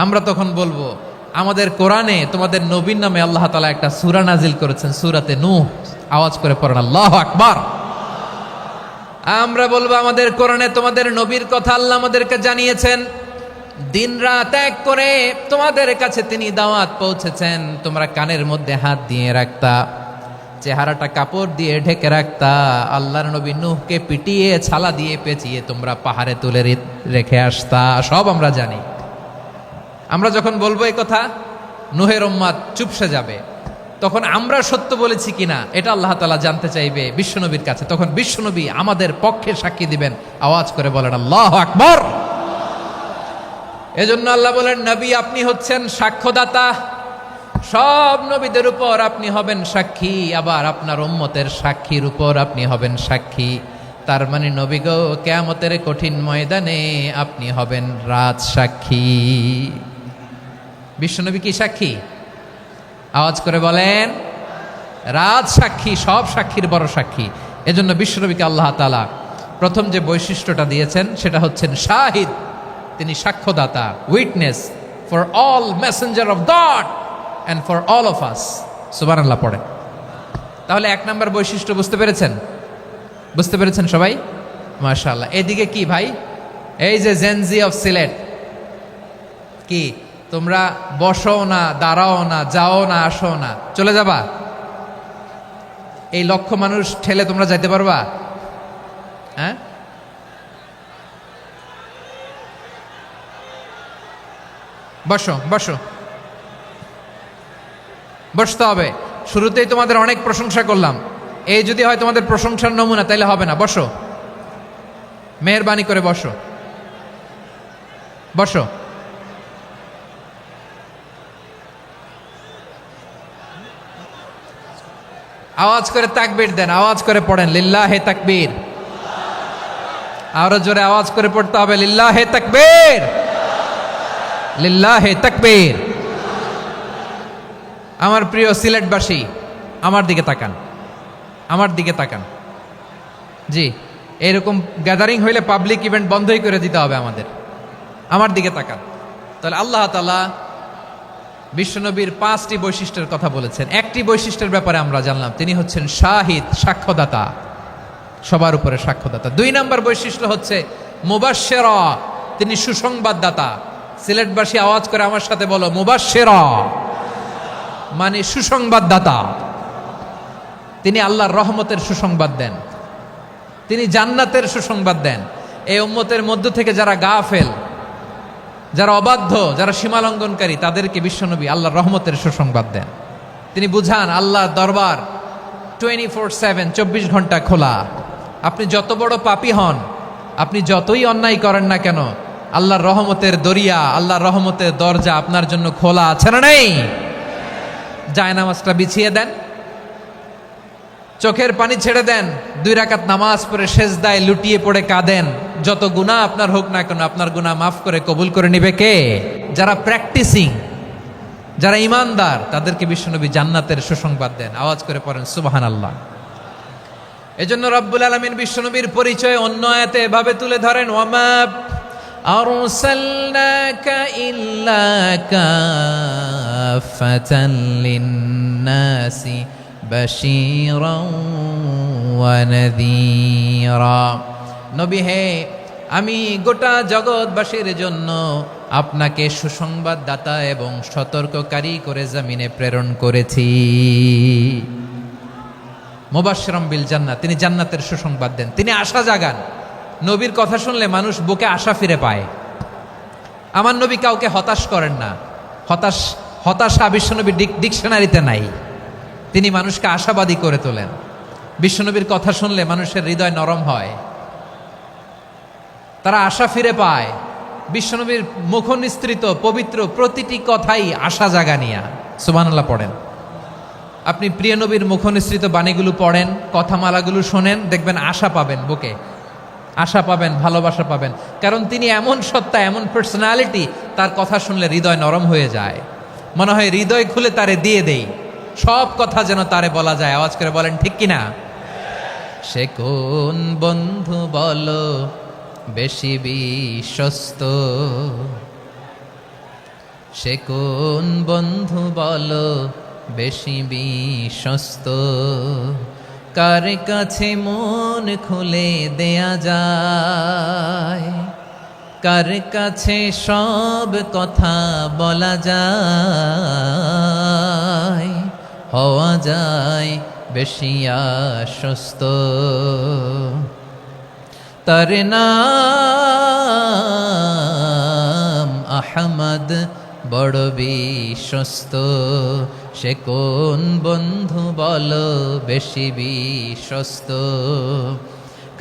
আমরা তখন বলবো, আমাদের কোরআনে তোমাদের নবীর নামে আল্লাহ তাআলা একটা সূরা নাজিল করেছেন, সূরাতে নূহ। আওয়াজ করে পড়েন আল্লাহু আকবার। আমরা বলবো, আমাদের কোরআনে তোমাদের নবীর কথা আল্লাহ আমাদেরকে জানিয়েছেন, দিন রাত এক করে তোমাদের কাছে তিনি দাওয়াত পৌঁছেছেন। তোমরা কানের মধ্যে হাত দিয়ে রাখতা, চেহারাটা কাপড় দিয়ে ঢেকে রাখতা, আল্লাহর নবী নূহকে পিটিয়ে ছালা দিয়ে পেঁচিয়ে তোমরা পাহাড়ে তুলে রেখে আসতা। সব আমরা জানি। আমরা যখন বলবো এই কথা, নূহের উম্মত চুপসে যাবে। তখন আমরা সত্য বলেছি কিনা এটা আল্লাহ তাআলা জানতে চাইবে বিশ্বনবীর কাছে। তখন বিশ্বনবী আমাদের পক্ষে সাক্ষী দিবেন। আওয়াজ করে বলেন আল্লাহু আকবার। এজন্য আল্লাহ বলেন, নবী আপনি হচ্ছেন সাক্ষ্যদাতা, সব নবীদের উপর আপনি হবেন সাক্ষী, আবার আপনার উম্মতের সাক্ষীর উপর আপনি হবেন সাক্ষী। তার মানে নবী গো, কিয়ামতের কঠিন ময়দানে আপনি হবেন রাজ সাক্ষী। বিশ্বনবী কি সাক্ষী? আওয়াজ করে বলেন, রাজ সাক্ষী, সব সাক্ষীর বড় সাক্ষী। এজন্য বিশ্বনবীকে আল্লাহ তাআলা প্রথম যে বৈশিষ্ট্যটা দিয়েছেন সেটা হচ্ছেন শাহিদ। তিনি সাক্ষ্যদাতা, witness for all messenger of God and for all of us. সুবহানাল্লাহ পড়ে। তাহলে এক নাম্বার বৈশিষ্ট্য বুঝতে পেরেছেন? বুঝতে পেরেছেন সবাই? মাশাআল্লাহ। এদিকে কি ভাই, এই যে জেনজি অফ সিলেট, কি তোমরা বসো না, দাঁড়াও না, যাও না, আসো না, চলে যাবা? এই লক্ষ মানুষ ঠেলে তোমরা যাইতে পারবা? হ্যাঁ, বসো বসো, বসতে হবে। শুরুতেই তোমাদের অনেক প্রশংসা করলাম, এই যদি হয় তোমাদের প্রশংসার নমুনা, তাইলে হবে না। বসো, মেহেরবানি করে বসো, বসো। আওয়াজ করে তাকবীর দেন, আওয়াজ করে পড়েন লিল্লাহে তাকবীর। আরো জোরে আওয়াজ করে পড়তে হবে, লিল্লাহে তাকবীর, লিল্লাহে তাকবীর। আমার প্রিয় সিলেটবাসী, আমার দিকে তাকান, আমার দিকে তাকান। জি, এরকম গ্যাদারিং হইলে পাবলিক ইভেন্ট বন্ধই করে দিতে হবে আমাদের। আমার দিকে তাকান। তাহলে আল্লাহ তাআলা বিশ্বনবীর 5টি বৈশিষ্ট্যের কথা বলেছেন। একটি বৈশিষ্ট্যের ব্যাপারে আমরা জানলাম, তিনি হচ্ছেন শাহিদ, সাক্ষ্যদাতা, সবার উপরে সাক্ষ্যদাতা। 2 নম্বর বৈশিষ্ট্য হচ্ছে মুবাশশিরা, তিনি সুসংবাদদাতা। সিলেটবাসী আওয়াজ করে আমার সাথে বলো, মুবাশশিরা মানে সুসংবাদদাতা। তিনি আল্লাহর রহমতের সুসংবাদ দেন, তিনি জান্নাতের সুসংবাদ দেন। এই উম্মতের মধ্য থেকে যারা গাফেল, যারা অবাধ্য, যারা সীমালঙ্ঘনকারী, তাদেরকে বিশ্বনবী আল্লাহর রহমতের সুসংবাদ দেন। তিনি বুঝান আল্লাহর দরবার 24/7, 24 ঘন্টা খোলা। আপনি যত বড় পাপী হন, আপনি যতই অন্যায় করেন না কেন, আল্লাহর রহমতের দরিয়া, আল্লাহর রহমতের দরজা আপনার জন্য খোলা আছে না নেই? জায়নামাজটা বিছিয়ে দেন, চোখের পানি ছেড়ে দেন, 2 রাকাত নামাজ পড়ে সেজদায় লুটিয়ে পড়ে কাঁদেন। যত গুনাহ আপনার হোক না কেন, আপনার গুনাহ মাফ করে কবুল করে নিবে কে? যারা প্র্যাকটিসিং, যারা ইমানদার, তাদেরকে বিশ্বনবী জান্নাতের সুসংবাদ দেন। আওয়াজ করে পড়েন সুবহানাল্লাহ। এজন্য রব্বুল আলামিন বিশ্বনবীর পরিচয় অন্য আয়াতে এভাবে তুলে ধরেন, ওয়ামা আরসালনাকা ইল্লা কাফাতান লিন্নাসি বাশীরাও ওয়া নাযীরা। নবী হে, আমি গোটা জগৎবাসীর জন্য আপনাকে সুসংবাদদাতা এবং সতর্ককারী করে জমিনে প্রেরণ করেছি। মুবাশশিরাম বিল জান্নাত, তিনি জান্নাতের সুসংবাদ দেন, তিনি আশা জাগান। নবীর কথা শুনলে মানুষ বুকে আশা ফিরে পায়। আমার নবী কাউকে হতাশ করেন না। হতাশা বিশ্বনবীর ডিকশনারিতে নাই। তিনি মানুষকে আশাবাদী করে তোলেন। বিশ্বনবীর কথা শুনলে মানুষের হৃদয় নরম হয়, তারা আশা ফিরে পায়। বিশ্বনবীর মুখ নিঃসৃত পবিত্র প্রতিটি কথাই আশা জাগানিয়া। সুবহানাল্লাহ পড়েন। আপনি প্রিয় নবীর মুখ নিঃসৃত বাণীগুলো পড়েন, কথামালাগুলো শোনেন, দেখবেন আশা পাবেন, বুকে আশা পাবেন, ভালোবাসা পাবেন। কারণ তিনি এমন সত্তা, এমন পার্সোনালিটি, তার কথা শুনলে হৃদয় নরম হয়ে যায়। মনে হয় হৃদয় খুলে তারে দিয়ে দেই, সব কথা যেন তারে বলা যায়। আওয়াজ করে বলেন ঠিক কিনা? সে কোন বন্ধু বলো বেশি বিশ্বস্ত, সে কোন বন্ধু বলো বেশি বিশ্বস্ত, কার কাছে মন খুলে দেয়া যায়, কার কাছে সব কথা বলা যায়, হওয়া যায় বেশি আশ্বস্ত। তার নাম আহমদ, বড় বিশ্বস্ত। সে কোন বন্ধু বলো বেশি বিশ্বস্ত,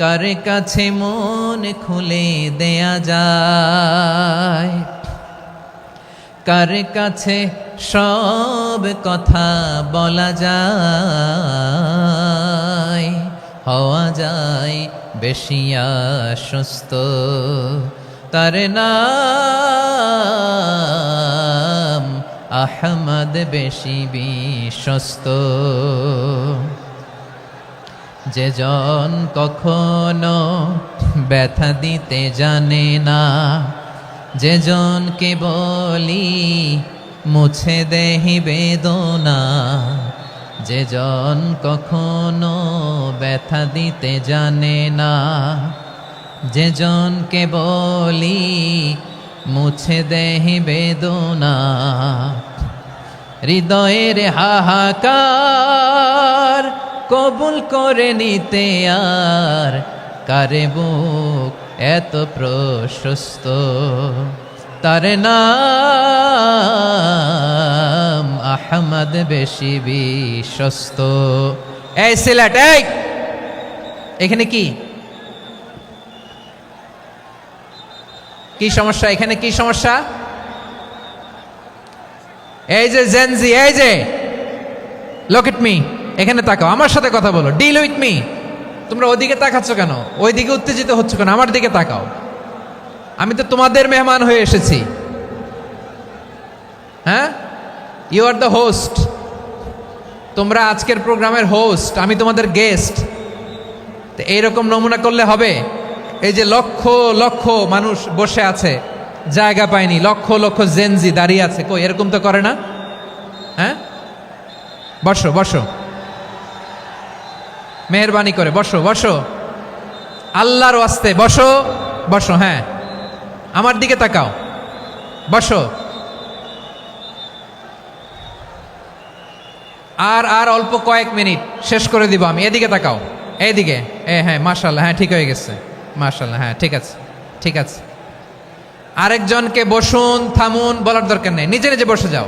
কার কাছে মন খুলে দেয়া যায়, কার কাছে সব কথা বলা যায়, হওয়া যায় বেশি আশ্বস্ত। তার নাম আহমদ, বেশি বিশ্বস্ত। যে জন কখনো ব্যথা দিতে জানে না, যে জনকে বলি মুছে দেহি বেদনা, যে জন কখনো ব্যথা দিতে জানে না, যে জনকে বলি মুছে দেহি বেদনা, হৃদয়ের হাহাকার কবুল করে নিতে আর কারে বুক এত প্রশস্ত। তার নাম আহমদ, বেশি বিশ্বস্ত। এই সিলেট, এই এখানে কি কি সমস্যা? এখানে কি সমস্যা? এই যে জেনজি, এই যে লুক এট মি, এখানে তাকাও, আমার সাথে কথা বলো, ডিল উইথ মি। তোমরা ওইদিকে তাকাচ্ছ কেন? ওইদিকে উত্তেজিত হচ্ছ কেন? আমার দিকে তাকাও। আমি তো তোমাদের মেহমান হয়ে এসেছি। হ্যাঁ, ইউ আর দ্য হোস্ট। তোমরা আজকের প্রোগ্রামের হোস্ট, আমি তোমাদের গেস্ট। তো এইরকম নমুনা করলে হবে? এই যে লক্ষ লক্ষ মানুষ বসে আছে, জায়গা পায়নি, লক্ষ লক্ষ জেনজি দাঁড়িয়ে আছে, কই এরকম তো করে না? হ্যাঁ, বসো বসো, মেহরবানি করে বসো বসো, আল্লাহর ওয়াস্তে বসো বসো। হ্যাঁ, আমার দিকে তাকাও, বসো। আর অল্প কয়েক মিনিট, শেষ করে দিব আমি। এদিকে তাকাও, এইদিকে। হ্যাঁ, মাশাআল্লাহ, হ্যাঁ ঠিক হয়ে গেছে, মাশাআল্লাহ, হ্যাঁ ঠিক আছে, ঠিক আছে। আরেকজনকে বসুন, থামুন বলার দরকার নেই, নিজে নিজে বসে যাও।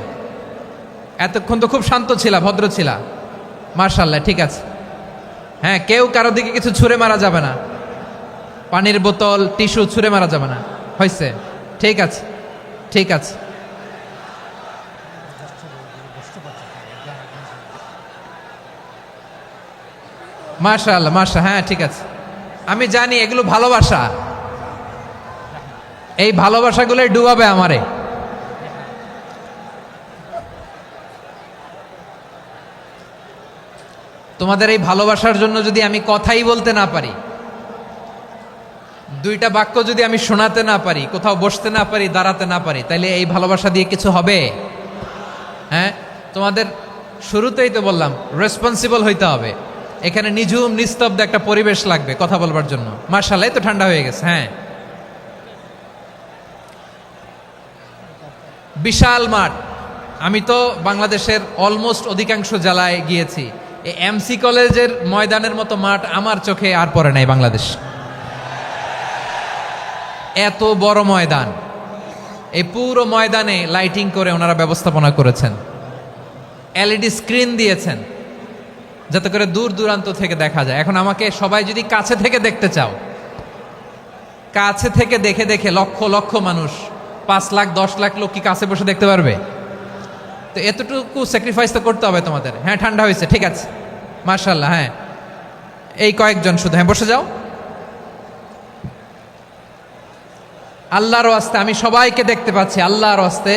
এতক্ষণ তো খুব শান্ত ছিলা, ভদ্র ছিলা, মাশাআল্লাহ, ঠিক আছে। হ্যাঁ, কেউ কারো দিকে কিছু ছুঁড়ে মারা যাবে না। পানির বোতল, টিস্যু ছুঁড়ে মারা যাবে না। হয়েছে? ঠিক আছে, ঠিক আছে। মাশাআল্লাহ, হ্যাঁ ঠিক আছে। আমি জানি এগুলো ভালোবাসা, এই ভালোবাসাগুলোই ডুবাবে আমারে। তোমাদের এই ভালোবাসার জন্য যদি আমি কথাই বলতে না পারি, দুইটা বাক্য যদি আমি শোনাতে না পারি, কোথাও বসতে না পারি, দাঁড়াতে না পারি, তাইলে এই ভালোবাসা দিয়ে কিছু হবে? হ্যাঁ, তোমাদের শুরুতেই তো বললাম রেসপন্সিবল হইতে হবে। এখানে নিঝুম নিস্তব্ধ একটা পরিবেশ লাগবে কথা বলবার জন্য। মাশাআল্লাহ, তো ঠান্ডা হয়ে গেছে। হ্যাঁ, বিশাল মাঠ। আমি তো বাংলাদেশের অলমোস্ট অধিকাংশ জেলায় গিয়েছি। এই এমসি কলেজের ময়দানের মতো মাঠ আমার চোখে আর পড়ে নাই বাংলাদেশ। এত বড় ময়দান, এই পুরো ময়দানে লাইটিং করে ওনারা ব্যবস্থাপনা করেছেন, এলইডি স্ক্রিন দিয়েছেন যাতে করে দূর দূরান্ত থেকে দেখা যায়। এখন আমাকে সবাই যদি কাছে থেকে দেখতে চাও, কাছে থেকে দেখে দেখে লক্ষ লক্ষ মানুষ, 5 লাখ 10 লাখ লোক কি কাছে বসে দেখতে পারবে? তো এতটুকু স্যাক্রিফাইস তো করতে হবে তোমাদের। হ্যাঁ, ঠান্ডা হয়েছে, ঠিক আছে, মাশাআল্লাহ। হ্যাঁ, এই কয়েকজন শুধু, হ্যাঁ বসে যাও। আল্লাহর ওয়াস্তে আমি সবাইকে দেখতে পাচ্ছি, আল্লাহর ওয়াস্তে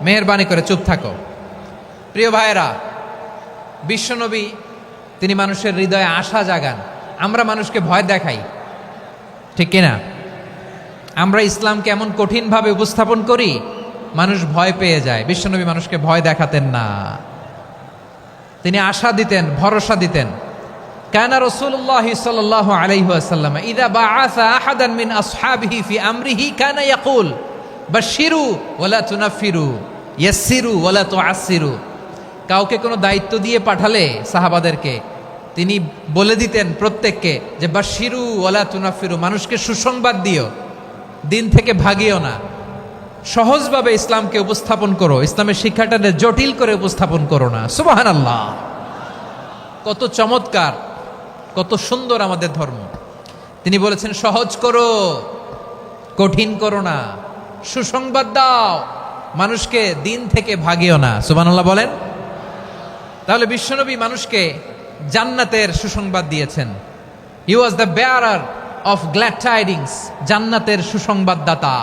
মেহেরবানি করে চুপ থাকো। প্রিয় ভাইয়েরা, বিশ্বনবী তিনি মানুষের হৃদয়ে আশা জাগান। আমরা মানুষকে ভয় দেখাই, ঠিক কিনা? আমরা ইসলামকে এমন কঠিনভাবে উপস্থাপন করি, মানুষ ভয় পেয়ে যায়। বিশ্বনবী মানুষকে ভয় দেখাতেন না, তিনি আশা দিতেন, ভরসা দিতেন। কানা রাসূলুল্লাহ সাল্লাল্লাহু আলাইহি ওয়াসাল্লাম ইযা বাআসা আহাদান মিন আসহাবিহি ফি আমরিহি কানা ইয়াকুল বাশশিরু ওয়ালা তুনাফিরু ইয়াসসিরু ওয়ালা তুআসসিরু। কাউকে কোনো দায়িত্ব দিয়ে পাঠালে সাহাবাদেরকে তিনি বলে দিতেন প্রত্যেককে যে বাশশিরু ওয়ালা তুনাফিরু, মানুষকে সুসংবাদ দিও, দিন থেকে ভাগিও না। সহজভাবে ইসলামকে উপস্থাপন করো, ইসলামের শিক্ষাটাকে জটিল করে উপস্থাপন করো না। সুবহানাল্লাহ, কত চমৎকার, কত সুন্দর আমাদের ধর্ম। তিনি বলেছেন সহজ করো, কঠিন করো না, সুসংবাদ দাও, মানুষকে দিন থেকে ভাগিও না। সুবহানাল্লাহ বলেন। তাহলে বিশ্বনবী মানুষকে জান্নাতের সুসংবাদ দিয়েছেন। He was the bearer of glad tidings, জান্নাতের সুসংবাদদাতা।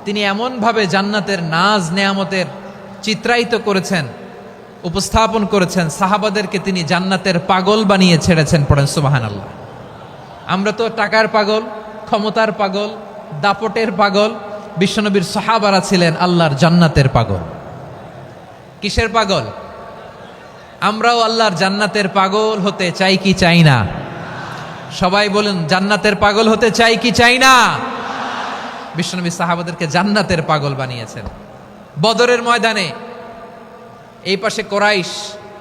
তিনি এমনভাবে জান্নাতের নাজ নেয়ামতের চিত্রায়িত করেছেন, উপস্থাপন করেছেন, সাহাবাদেরকে তিনি জান্নাতের পাগল বানিয়ে ছেড়েছেন। পড়েন সুবহানাল্লাহ। আমরা তো টাকার পাগল, ক্ষমতার পাগল, দাপটের পাগল। বিশ্বনবীর সাহাবারা ছিলেন আল্লাহর জান্নাতের পাগল। কিসের পাগল? আমরাও আল্লাহর জান্নাতের পাগল হতে চাই কি চাই না? সবাই বলুন, জান্নাতের পাগল হতে চাই কি চাই না? বিশ্বনবী সাহাবাদেরকে জান্নাতের পাগল বানিয়েছেন। বদরের ময়দানে এই পাশে কোরাইশ,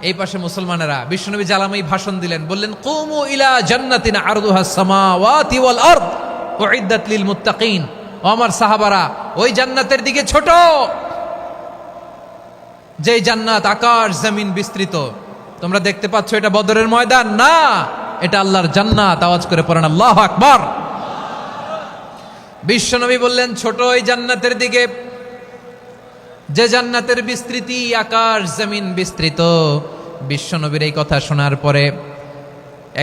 এই পাশে মুসলমানেরা। বিশ্বনবী জালামাই ভাষণ দিলেন, বললেন কুমু ইলা জান্নাতিন আরদুহাস সামাওয়াতি ওয়াল আরদ উইদ্দাত লিল মুত্তাকিন। ও আমার সাহাবারা, ওই জান্নাতের দিকে ছোট, যে জান্নাত আকাশ জমিন বিস্তৃত। তোমরা দেখতে পাচ্ছ এটা বদরের ময়দান না, এটা আল্লাহর জান্নাত। আওয়াজ করে পড়েন আল্লাহু আকবার। বিশ্বনবী বললেন ছোট ওই জান্নাতের দিকে, যে জান্নাতের বিস্তৃতি আকাশ জমিন বিস্তৃত। বিশ্বনবীর এই কথা শোনার পরে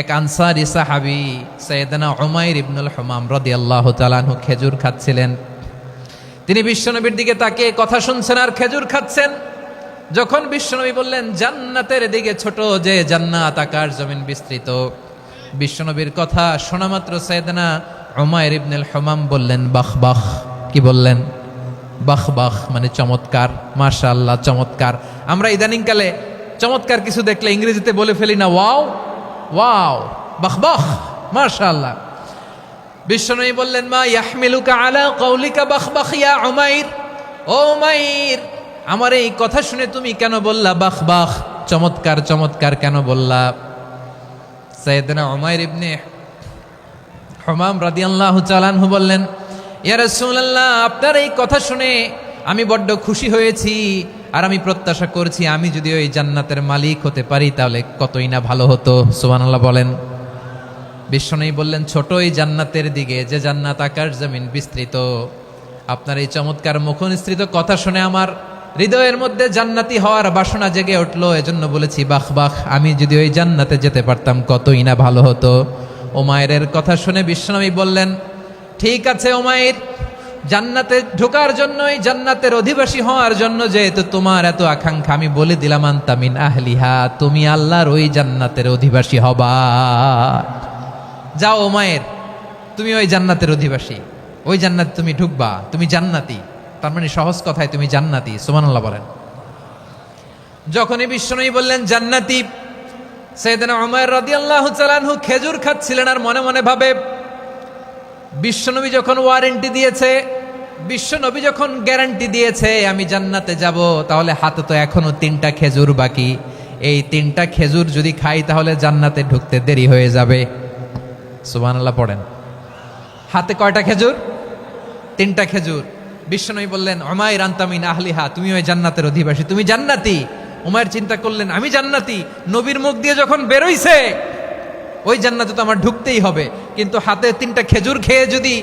এক আনসারী সাহাবী সাইয়েদনা উমাইর ইবনুল হুমাম রাদিয়াল্লাহু তাআলা আনহু খেজুর খাচ্ছিলেন। তিনি বিশ্বনবীর দিকে তাকিয়ে কথা শুনছেন আর খেজুর খাচ্ছেন। যখন বিশ্বনবী বললেন জান্নাতের দিকে ছোট, যে জান্নাত আকাশ জমিন বিস্তৃত, বিশ্বনবীর কথা শোনা মাত্র সাইয়েদনা উমাইর ইবনুল হুমাম বললেন বাহ বাহ। কি বললেন? বাহ বাহ, মানে চমৎকার, মাশাআল্লাহ চমৎকার। আমরা ইদানিংকালে চমৎকার কিছু দেখলে ইংরেজিতে বলে ফেলি না ওয়াও ওয়াও, বাহ বাহ, মাশাআল্লাহ। বিশ্বনবী বললেন মা ইয়াহমিলুকা আলা কওলিকা বাহ বাহ ইয়া উমাইর। ও উমাইর, আমার এই কথা শুনে তুমি কেন বললা বাহ বাহ, চমৎকার চমৎকার কেন বললা? সাইয়েদনা উমাইর ইবনে হুমাম রাদিয়াল্লাহু তাআলা আনহু বললেন ইয়া রাসূলুল্লাহ, আপনার এই কথা শুনে আমি বড্ড খুশি হয়েছি, আর আমি প্রত্যাশা করছি আমি যদি ওই জান্নাতের মালিক হতে পারি তাহলে কতই না ভালো হতো। সুবহানাল্লাহ বলেন। বিশ্বনবী বললেন, ছোট এই জান্নাতের দিকে, যে জান্নাত আকাশ জমিন বিস্তৃত। আপনার এই চমৎকার মুখনিসৃত কথা শুনে আমার হৃদয়ের মধ্যে জান্নাতি হওয়ার বাসনা জেগে উঠলো। এজন্য বলেছি, বাহ বাহ, আমি যদি ওই জান্নাতে যেতে পারতাম কতই না ভালো হতো। উমাইরের কথা শুনে বিশ্বনবী বললেন, ঠিক আছে উমাইর, জান্নাতে ঢোকার জন্য, এই জান্নাতের অধিবাসী হওয়ার জন্য যেহেতু তোমার এত আকাঙ্ক্ষা, আমি বলে দিলাম, আনতা মিন আহলিহা, তুমি আল্লাহর ওই জান্নাতের অধিবাসী হবা। যাও উমাইর, তুমি ওই জান্নাতের অধিবাসী, ওই জান্নাতে তুমি ঢুকবা, তুমি জান্নাতি। তার মানে সহজ কথায় তুমি জান্নাতি। সুবহানাল্লাহ বলেন। যখনই বিশ্বনবী বললেন জান্নাতি, সাইয়েদনা উমাইর রাদিয়াল্লাহু তাআলা আনহু খেজুর খাচ্ছিলেন আর মনে মনে ভাবে, বিশ্বনবী যখন ওয়ারেন্টি দিয়েছে, বিশ্বনবী যখন গ্যারান্টি দিয়েছে আমি জান্নাতে যাব, তাহলে হাতে তো এখনো 3টা খেজুর বাকি। এই 3টা খেজুর যদি খাই তাহলে জান্নাতে ঢুকতে দেরি হয়ে যাবে। সুবহানাল্লাহ পড়েন। হাতে কয়টা খেজুর? 3টা খেজুর। বিশ্বনবী বললেন, উমাইর আনতা মিন আহলিহা, তুমি ওই জান্নাতের অধিবাসী, তুমি জান্নাতি। উমাইর চিন্তা করলেন, আমি জান্নাতি, নবীর মুখ দিয়ে যখন বেরোইছে ওই জান্নাতে তো আমার ঢুকতেই হবে, কিন্তু হাতে 3টা খেজুর খেয়ে যদি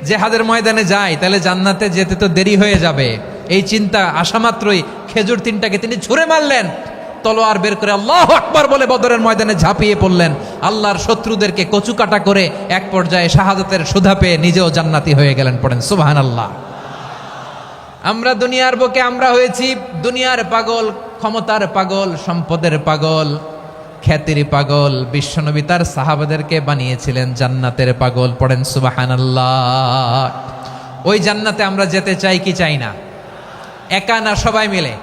জেহাদের ময়দানে যাই তাহলে জান্নাতে যেতে তো দেরি হয়ে যাবে। এই চিন্তা আসা মাত্রই খেজুর 3টাকে তিনি ছুঁড়ে মারলেন, তলোয়ার বের করে আল্লাহু আকবার বলে বদরের ময়দানে ঝাঁপিয়ে পড়লেন। আল্লাহর শত্রুদেরকে কচুকাটা করে এক পর্যায়ে শাহাদাতের সুধা পেয়ে নিজেও জান্নাতি হয়ে গেলেন। পড়েন সুবহানাল্লাহ। আমরা দুনিয়ার বুকে আমরা হয়েছি দুনিয়ার পাগল, ক্ষমতার পাগল, সম্পদের পাগল, খ্যাতির পাগল। বিশ্বনবী তার সাহাবাদেরকে বানিয়েছিলেন জান্নাতের পাগল। পড়েন সুবহানাল্লাহ। ওই জান্নাতে আমরা যেতে চাই কি চাই না? একা না সবাই মিলে?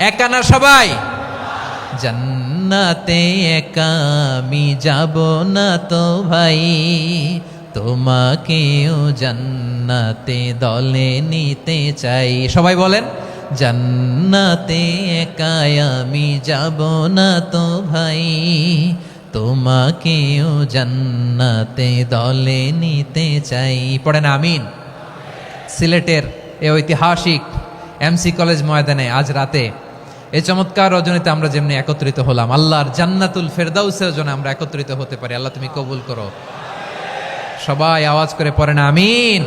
একা না সবাই? জান্নাতে একা আমি যাব না তো ভাই, তোমাকেও জান্নাতে দলে নিতে চাই। সবাই বলেন, জান্নাতে একা আমি যাব না তো ভাই, তোমাকেও জান্নাতে দলে নিতে চাই। পড়েন আমিন। সিলেটের এ ঐতিহাসিক এমসি কলেজ ময়দানে আজ রাতে এই চমৎকার রজনীতে আমরা যেমনি একত্রিত হলাম, আল্লাহর জান্নাতুল ফেরদাউসের জন্য আমরা একত্রিত হতে পারি। আল্লাহ তুমি কবুল করো। সবাই আওয়াজ করে পড়েন আমিন।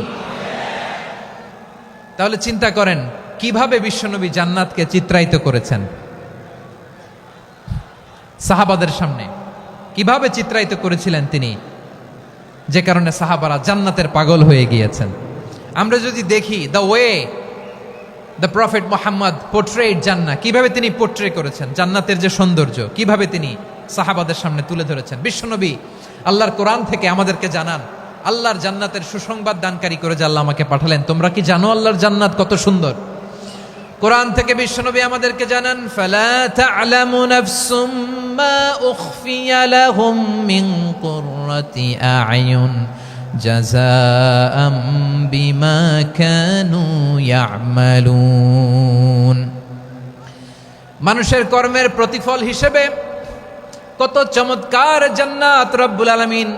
তাহলে চিন্তা করেন কিভাবে বিশ্বনবী জান্নাতকে চিত্রায়িত করেছেন সাহাবাদের সামনে, কিভাবে চিত্রায়িত করেছিলেন তিনি, যে কারণে সাহাবারা জান্নাতের পাগল হয়ে গিয়েছেন। আমরা যদি দেখি the way the prophet Muhammad portrait জান্নাত, কিভাবে তিনি পোর্ট্রে করেছেন জান্নাতের যে সৌন্দর্য, কিভাবে তিনি সাহাবাদের সামনে তুলে ধরেছেন। বিশ্বনবী আল্লাহর কোরআন থেকে আমাদেরকে জানান, আল্লাহর জান্নাতের সুসংবাদ দানকারী করে যে আল্লাহ আমাকে পাঠালেন। তোমরা কি জানো আল্লাহর জান্নাত কত সুন্দর? কোরআন থেকে বিশ্বনবী আমাদেরকে জানান, ফালা তা'লামু নাফসুম মা উখফিয়া লাহুম মিন কুররাতি আ'য়ুন জাযাআম বিমা কানু ইয়া'মালুন। মানুষের কর্মের প্রতিফল হিসেবে কত চমৎকার জান্নাত রব্বুল আলামিন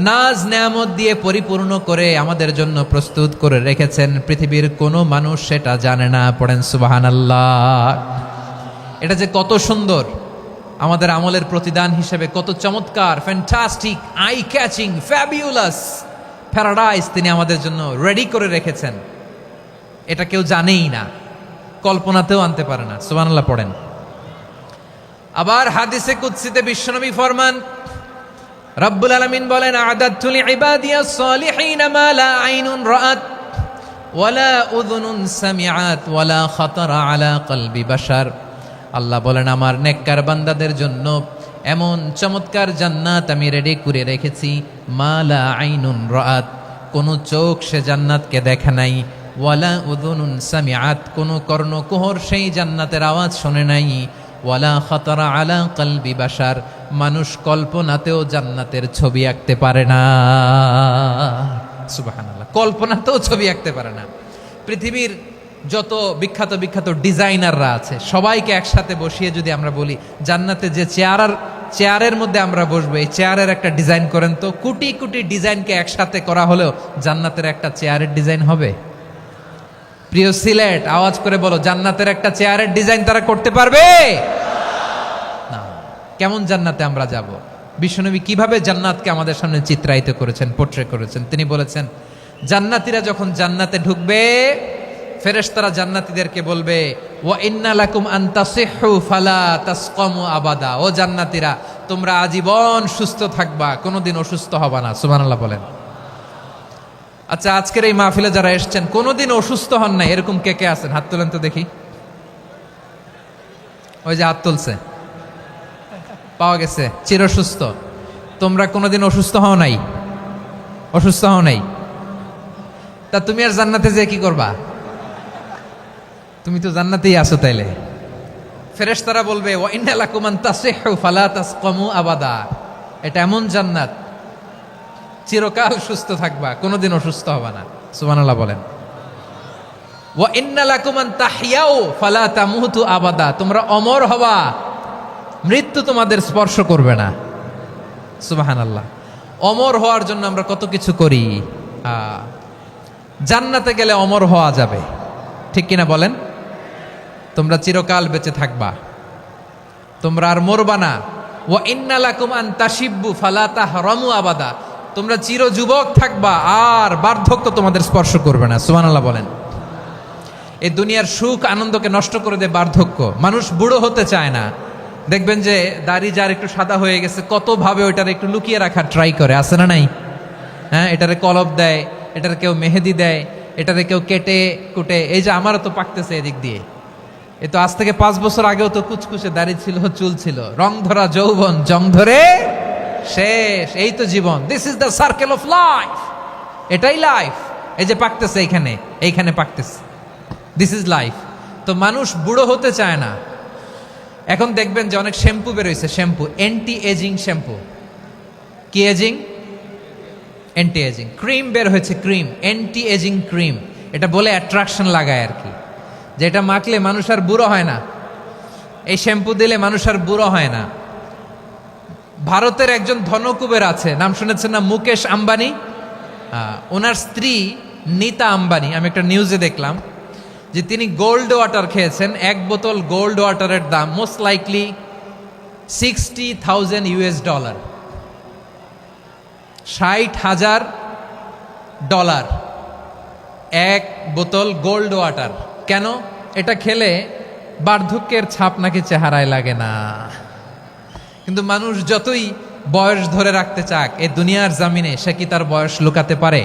নাজ নেয়ামত দিয়ে পরিপূর্ণ করে আমাদের জন্য প্রস্তুত করে রেখেছেন। পৃথিবীর কোনো মানুষ সেটা জানে না। পড়েন সুবহানাল্লাহ। এটা যে কত সুন্দর, আমাদের আমলের প্রতিদান হিসেবে কত চমৎকার, fantastic, eye catching, fabulous paradise তিনি আমাদের জন্য রেডি করে রেখেছেন। এটা কেউ জানেই না, কল্পনাতেও আনতে পারে না। সুবহানাল্লাহ পড়েন। আবার হাদিসে কুদসিতে বিশ্বনবী ফরমান, রব্বুল আলামিন বলেন, আ'দাদতু লিইবাদিয়াস সালিহিন মা লা আইনুন রাআত ওয়ালা উযুনুন সামিআত ওয়ালা খাতারা আলা কলবি বাশার। আল্লাহ বলেন, আমার নেককার বান্দাদের জন্য এমন চমৎকার জান্নাত আমি রেডি করে রেখেছি, মা লা আইনুন রাআত, কোন চোখ সে জান্নাতকে দেখে নাই, ওয়ালা উযুনুন সামিআত, কোন কর্ণকুহর সেই জান্নাতের আওয়াজ শোনে নাই, ওয়ালা খাতারা আলা কলবি বাশার, মানুষ কল্পনাতেও জান্নাতের ছবি আঁকতে পারে না। সুবহানাল্লাহ, কল্পনাতেও ছবি আঁকতে পারে না। পৃথিবীর যত বিখ্যাত বিখ্যাত ডিজাইনাররা আছে সবাইকে একসাথে বসিয়ে যদি আমরা বলি জান্নাতে যে চেয়ারের মধ্যে আমরা বসবো, এই চেয়ারের একটা ডিজাইন করেন তো, কোটি কোটি ডিজাইনকে একসাথে করা হলেও জান্নাতের একটা চেয়ারের ডিজাইন হবে? প্রিয় সিলেট, আওয়াজ করে বলো, জান্নাতের একটা চেয়ারের ডিজাইন তারা করতে পারবে না। কেমন জান্নাতে আমরা যাব? বিশ্বনবী কিভাবে জান্নাতকে আমাদের সামনে চিত্রায়িত করেছেন, পোট্রে করেছেন। তিনি বলেছেন, জান্নাতীরা যখন জান্নাতে ঢুকবে, ফেরেশতারা জান্নাতীদেরকে বলবে, ওয়া ইন্না লাকুম আন তাসিহু ফালা তাসকামু আবাদা। ও জান্নাতীরা, তোমরা আজীবন সুস্থ থাকবা, কোনোদিন অসুস্থ হবা না। সুবহানাল্লাহ বলেন। আচ্ছা, আজকের এই মাহফিলে যারা এসেছেন কোনোদিন অসুস্থ হন নাই, এরকম কে কে আছেন? হাত তোলেন তো দেখি। ওই যে হাত তুলছে, পাওয়া গেছে, চিরসুস্থ। তোমরা কোনোদিন অসুস্থ হও নাই? অসুস্থ হও নাই? তা তুমি আর জান্নাতে যে কি করবা? তুমি তো জান্নাতেই আছো তাইলে। ফেরেশতারা বলবে, ওয়া ইন্না লাকুম আন তাসিহু ফালা তাসকামু আবাদা। এটা এমন জান্নাত, চিরকাল সুস্থ থাকবা, কোনোদিন অসুস্থ হবা না। সুবহানাল্লাহ বলেন। ওয়া ইন্না লাকুম আন তাহইয়াউ ফালা তামুতু আবাদা। তোমরা অমর হবা, মৃত্যু তোমাদের স্পর্শ করবে না। সুবহানাল্লাহ। অমর হওয়ার জন্য আমরা কত কিছু করি। জান্নাতে গেলে অমর হওয়া যাবে, ঠিক কিনা বলেন? তোমরা চিরকাল বেঁচে থাকবা, তোমরা আর মরবা না। ওয়া ইন্না লাকুম আন তাশিব্বু ফালা তাহরামু আবাদা। তোমরা চির যুবক থাকবা, আর বার্ধক্য তোমাদের স্পর্শ করবে না। সুবহানাল্লাহ বলেন। এই দুনিয়ার সুখ আনন্দকে নষ্ট করে দেয় বার্ধক্য। মানুষ বুড়ো হতে চায় না। দেখবেন যে দাড়ি যার একটু সাদা হয়ে গেছে, কত ভাবে ওইটার একটু লুকিয়ে রাখার ট্রাই করে, আছে না নাই? হ্যাঁ, এটারে কলপ দেয়, এটার কেউ মেহেদি দেয়, এটারে কেউ কেটে কুটে। এই যে আমারও তো পাকতেছে এদিক দিয়ে। এ তো আজ থেকে 5 বছর আগেও তো কুচকুচে দাড়ি ছিল, চুল ছিল, রং ধরা যৌবন, জং ধরে শেষ। এই তো জীবন। This is the circle of life. এটাই লাইফ। এই যে পাকতেছে এইখানে, এইখানে পাকতেছে, দিস ইজ লাইফ। তো মানুষ বুড়ো হতে চায় না। এখন দেখবেন যে অনেক শ্যাম্পু বেরোইছে, শ্যাম্পু, অ্যান্টি এজিং শ্যাম্পু। কি এজিং? Anti ageing. ক্রিম বের হয়েছে, ক্রিম, অ্যান্টি এজিং ক্রিম। এটা বলে অ্যাট্রাকশন লাগায় আর কি, যে এটা মাখলে মানুষ আর বুড়ো হয় না, এই শ্যাম্পু দিলে মানুষ আর বুড়ো হয় না। ভারতের একজন ধনকুবের আছে, নাম শুনেছেন না? মুকেশ আম্বানি। ওনার স্ত্রী নীতা আম্বানি, আমি একটা নিউজে দেখলাম যে তিনি গোল্ড ওয়াটার খেয়েছেন। 1 বোতল গোল্ড ওয়াটারের দাম মোস্ট লাইকলি $60,000 $60,000 1 বোতল গোল্ড ওয়াটার। কেন? এটা খেলে বার্ধক্যের ছাপ নাকি চেহারায় লাগে না। কিন্তু মানুষ যতই বয়স ধরে রাখতে চাক এই দুনিয়ার জামিনে, সে কি তার বয়স লুকাতে পারে?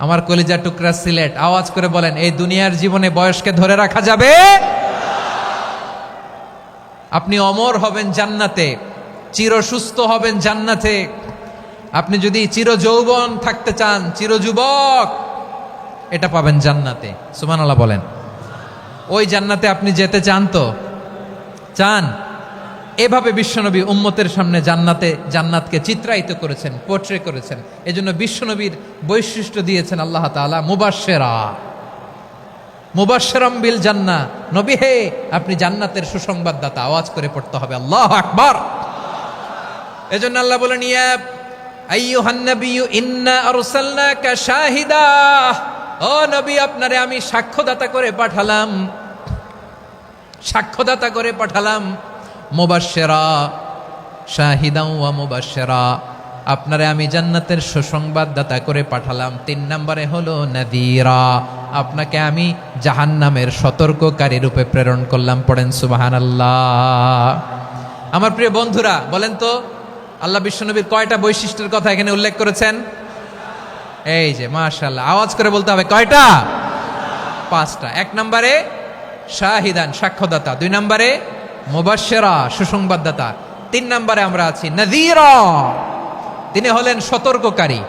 আমার কলিজা টুকরা সিলেট, আওয়াজ করে বলেন, এই দুনিয়ার জীবনে বয়সকে ধরে রাখা যাবে? আপনি অমর হবেন জান্নাতে, চির সুস্থ হবেন জান্নাতে। আপনি যদি চির যৌবন থাকতে চান, চির যুবক, এটা পাবেন জান্নাতে। সুবহানাল্লাহ বলেন। ওই জান্নাতে আপনি যেতে চান তো? চান? এভাবে বিশ্বনবী উম্মতের সামনে জান্নাতকে চিত্রায়িত করেছেন, পোট্রে করেছেন। এজন্য বিশ্বনবীর বৈশিষ্ট্য দিয়েছেন আল্লাহ তাআলা মুবাশশিরাম বিল জান্নাহ। নবী হে, আপনি জান্নাতের সুসংবাদদাতা। আওয়াজ করে পড়তে হবে আল্লাহু আকবার। এজন্য আল্লাহ বলেন, ইয়া আইয়ুহান নাবিয়্যু ইন্না আরসালনাকা শাহিদা। ও নবী, আপনারে আমি সাক্ষ্যদাতা করে পাঠালাম, সাক্ষ্যদাতা করে পাঠালাম। মুবাশশিরা, শাহিদাও ওয়া মুবাশশিরা, আপনারে আমি জান্নাতের সুসংবাদদাতা করে পাঠালাম। 3 নম্বরে হলো নাযীরা, আপনাকে আমি জাহান্নামের সতর্ককারী রূপে প্রেরণ করলাম। পড়েন সুবহানাল্লাহ। আমার প্রিয় বন্ধুরা, বলেন তো আল্লাহ বিশ্বনবীর কয়টা বৈশিষ্ট্যের কথা এখানে উল্লেখ করেছেন? এই যে মাশাআল্লাহ, আওয়াজ করে বলতে হবে, কয়টা? 5টা। 1 নম্বরে শাহিদান, সাক্ষ্যদাতা। 2 নম্বরে মুবাশশিরা, সুসংবাদদাতা। 3 নম্বরে আমরা আছি নাযীরা, তিনি হলেন সতর্ককারী।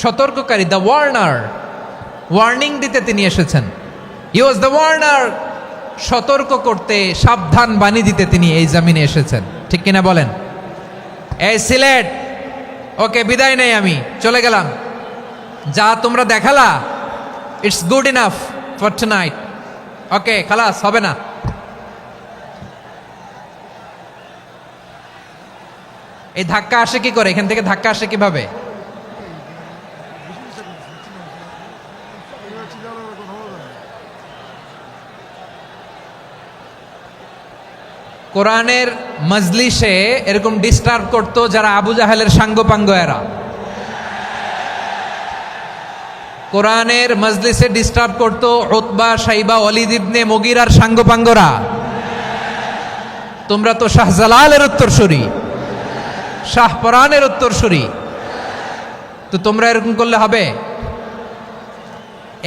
সতর্ককারী, দ্য ওয়ার্নার, ওয়ার্নিং দিতে তিনি এসেছেন। হি ওয়াজ দ্য ওয়ার্নার, সতর্ক করতে, সাবধান বাণী দিতে তিনি এই জমিনে এসেছেন। ঠিক কিনা বলেন? এই সিলেট, ওকে, বিদায় নেই, আমি চলে গেলাম। যা তোমরা দেখালা, it's good enough for tonight. Okay, খালাস, হবে না। এই ধাক্কা আসে কি করে? এখান থেকে ধাক্কা আসে কিভাবে? কোরআনের মজলিসে এরকম ডিস্টার্ব করতো যারা আবু জাহেলের সাঙ্গপাঙ্গ এরা। কোরআনের মজলিসে ডিস্টার্ব করতো উতবা, শাইবা, ওয়ালিদ ইবনে মুগীরার সাঙ্গপাঙ্গরা। তোমরা তো শাহজালালের উত্তরসূরি, শাহপরানের উত্তরসূরি, তো তোমরা এরকম করলে হবে?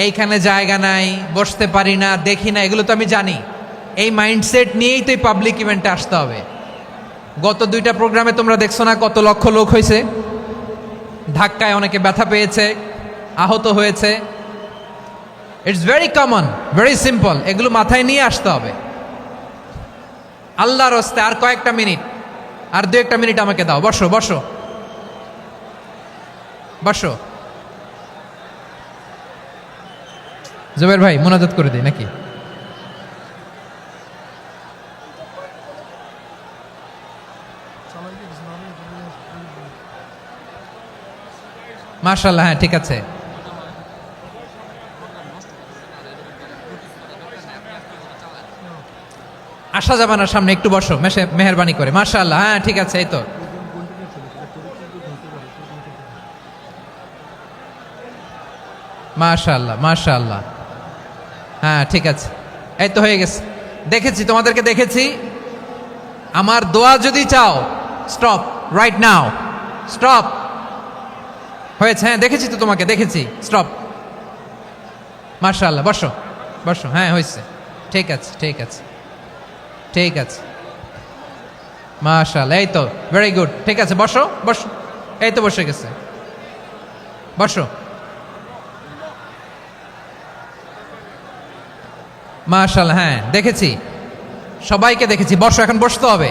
এইখানে জায়গা নাই, বসতে পারি না, দেখি না, এগুলো তো আমি জানি। এই মাইন্ডসেট নিয়েই তো এই পাবলিক ইভেন্টে আসতে হবে। গত 2টা প্রোগ্রামে তোমরা দেখছো না কত লক্ষ লোক হয়েছে, ধাক্কায় অনেকে ব্যথা পেয়েছে, আহত হয়েছে। It's very common, very simple, এগুলো মাথায় নিয়ে আসতে হবে। আল্লাহর রাস্তায় আর কয়েকটা মিনিট, আর 2-1টা মিনিট আমাকে দাও। বসো বসো বসো। জুবের ভাই মোনাজাত করে দিই নাকি? মাশাআল্লাহ, হ্যাঁ ঠিক আছে। আসা যাবে না সামনে, একটু বসো মেহেরবানি করে। মাশাআল্লাহ, হ্যাঁ ঠিক আছে। এই তো মাশাআল্লাহ মাশাআল্লাহ, হ্যাঁ ঠিক আছে, এই তো হয়ে গেছে। দেখেছি তোমাদেরকে, দেখেছি। আমার দোয়া যদি চাও, স্টপ রাইট নাও, স্টপ। হয়েছে, হ্যাঁ দেখেছি তো তোমাকে, দেখেছি, স্টপ। মাশাআল্লাহ, বসো বসো, হ্যাঁ হয়েছে, ঠিক আছে ঠিক আছে ঠিক আছে। মাশাআল্লাহ, এই তো ভেরি গুড, ঠিক আছে, বসো বসো। এই তো বসে গেছে, বসো। মাশাআল্লাহ, হ্যাঁ দেখেছি, সবাইকে দেখেছি। বসো, এখন বসতে হবে।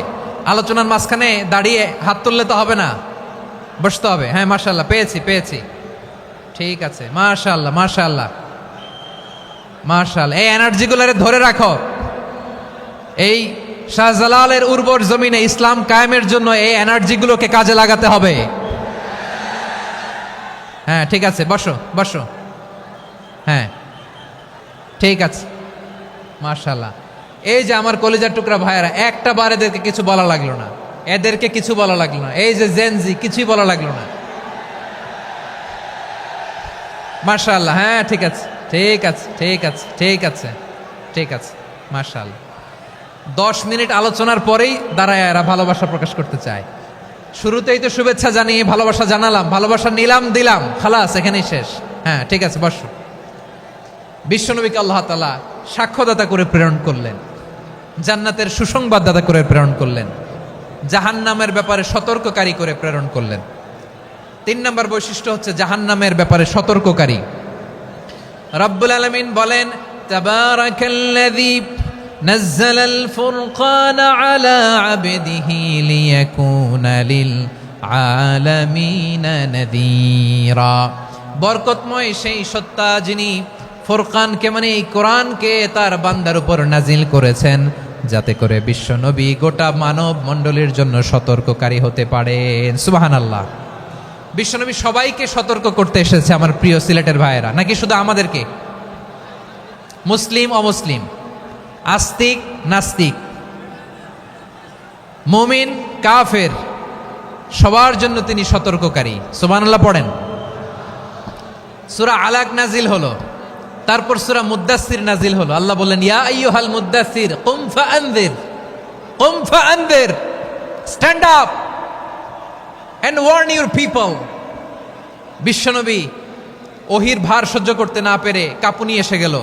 আলোচনার মাঝখানে দাঁড়িয়ে হাত তুললে তো হবে না, বসতে হবে। হ্যাঁ মাশাআল্লাহ, পেয়েছি পেয়েছি, ঠিক আছে। মাশাআল্লাহ মাশাআল্লাহ মাশাআল্লাহ, এই এনার্জিগুলোরে ধরে রাখো। এই শাহজালালের উর্বর জমিনে ইসলাম কায়েমের জন্য এই এনার্জিগুলোকে কাজে লাগাতে হবে। হ্যাঁ ঠিক আছে, বসো বসো, হ্যাঁ ঠিক আছে। মাশাআল্লাহ, এই যে আমার কলিজার টুকরা ভাইয়েরা, একটা বার এদেরকে কিছু বলা লাগলো না, এদেরকে কিছু বলা লাগলো না। এই যে জেনজি, কিছুই বলা লাগলো না। মাশাআল্লাহ, হ্যাঁ ঠিক আছে ঠিক আছে ঠিক আছে ঠিক আছে ঠিক আছে। মাশাআল্লাহ, 10 মিনিট আলোচনার পরেই দাঁড়ায় এরা ভালোবাসা প্রকাশ করতে চায়। শুরুতেই তো শুভেচ্ছা জানিয়ে ভালোবাসা জানালাম, ভালোবাসা নিলাম, দিলাম, খালাস, এখানেই শেষ। হ্যাঁ ঠিক আছে, বসো। বিশ্বনবীকে আল্লাহ তাআলা সাক্ষ্যদাতা করে প্রেরণ করলেন, জান্নাতের সুসংবাদদাতা করে প্রেরণ করলেন, জাহান্নামের ব্যাপারে সতর্ককারী করে প্রেরণ করলেন। 3 নম্বর বৈশিষ্ট্য হচ্ছে জাহান্নামের ব্যাপারে সতর্ককারী। রব্বুল আলামিন বলেন, তাবারাকাল্লাযী নাযালাল ফুরকানা আলা আবদিহি লিয়াকুনা লিল আলামিনা নাযীরা। বরকতময় সেই সত্তা যিনি ফুরকানকে, মানে এই কোরআনকে তার বান্দার উপর নাজিল করেছেন, যাতে করে বিশ্ব নবী গোটা মানব মণ্ডলীর জন্য সতর্ককারী হতে পারেন। সুবহানাল্লাহ। বিশ্বনবী সবাইকে সতর্ক করতে এসেছে, আমার প্রিয় সিলেটের ভাইয়েরা, নাকি শুধু আমাদেরকে? মুসলিম অমুসলিম, আস্তিক নাস্তিক, মুমিন কাফের, সবার জন্য তিনি সতর্ককারী। সুবহানাল্লাহ পড়েন। সূরা আলাক নাজিল হলো, তারপর সূরা মুদ্দাসসির নাজিল হলো। আল্লাহ বললেন, ইয়া আইয়ুহাল মুদ্দাসসির কুম ফাআনযির, কুম ফাআনযির, stand up and warn your people. বিশ্বনবী ওহির ভার সহ্য করতে না পেরে কাঁপুনি এসে গেল,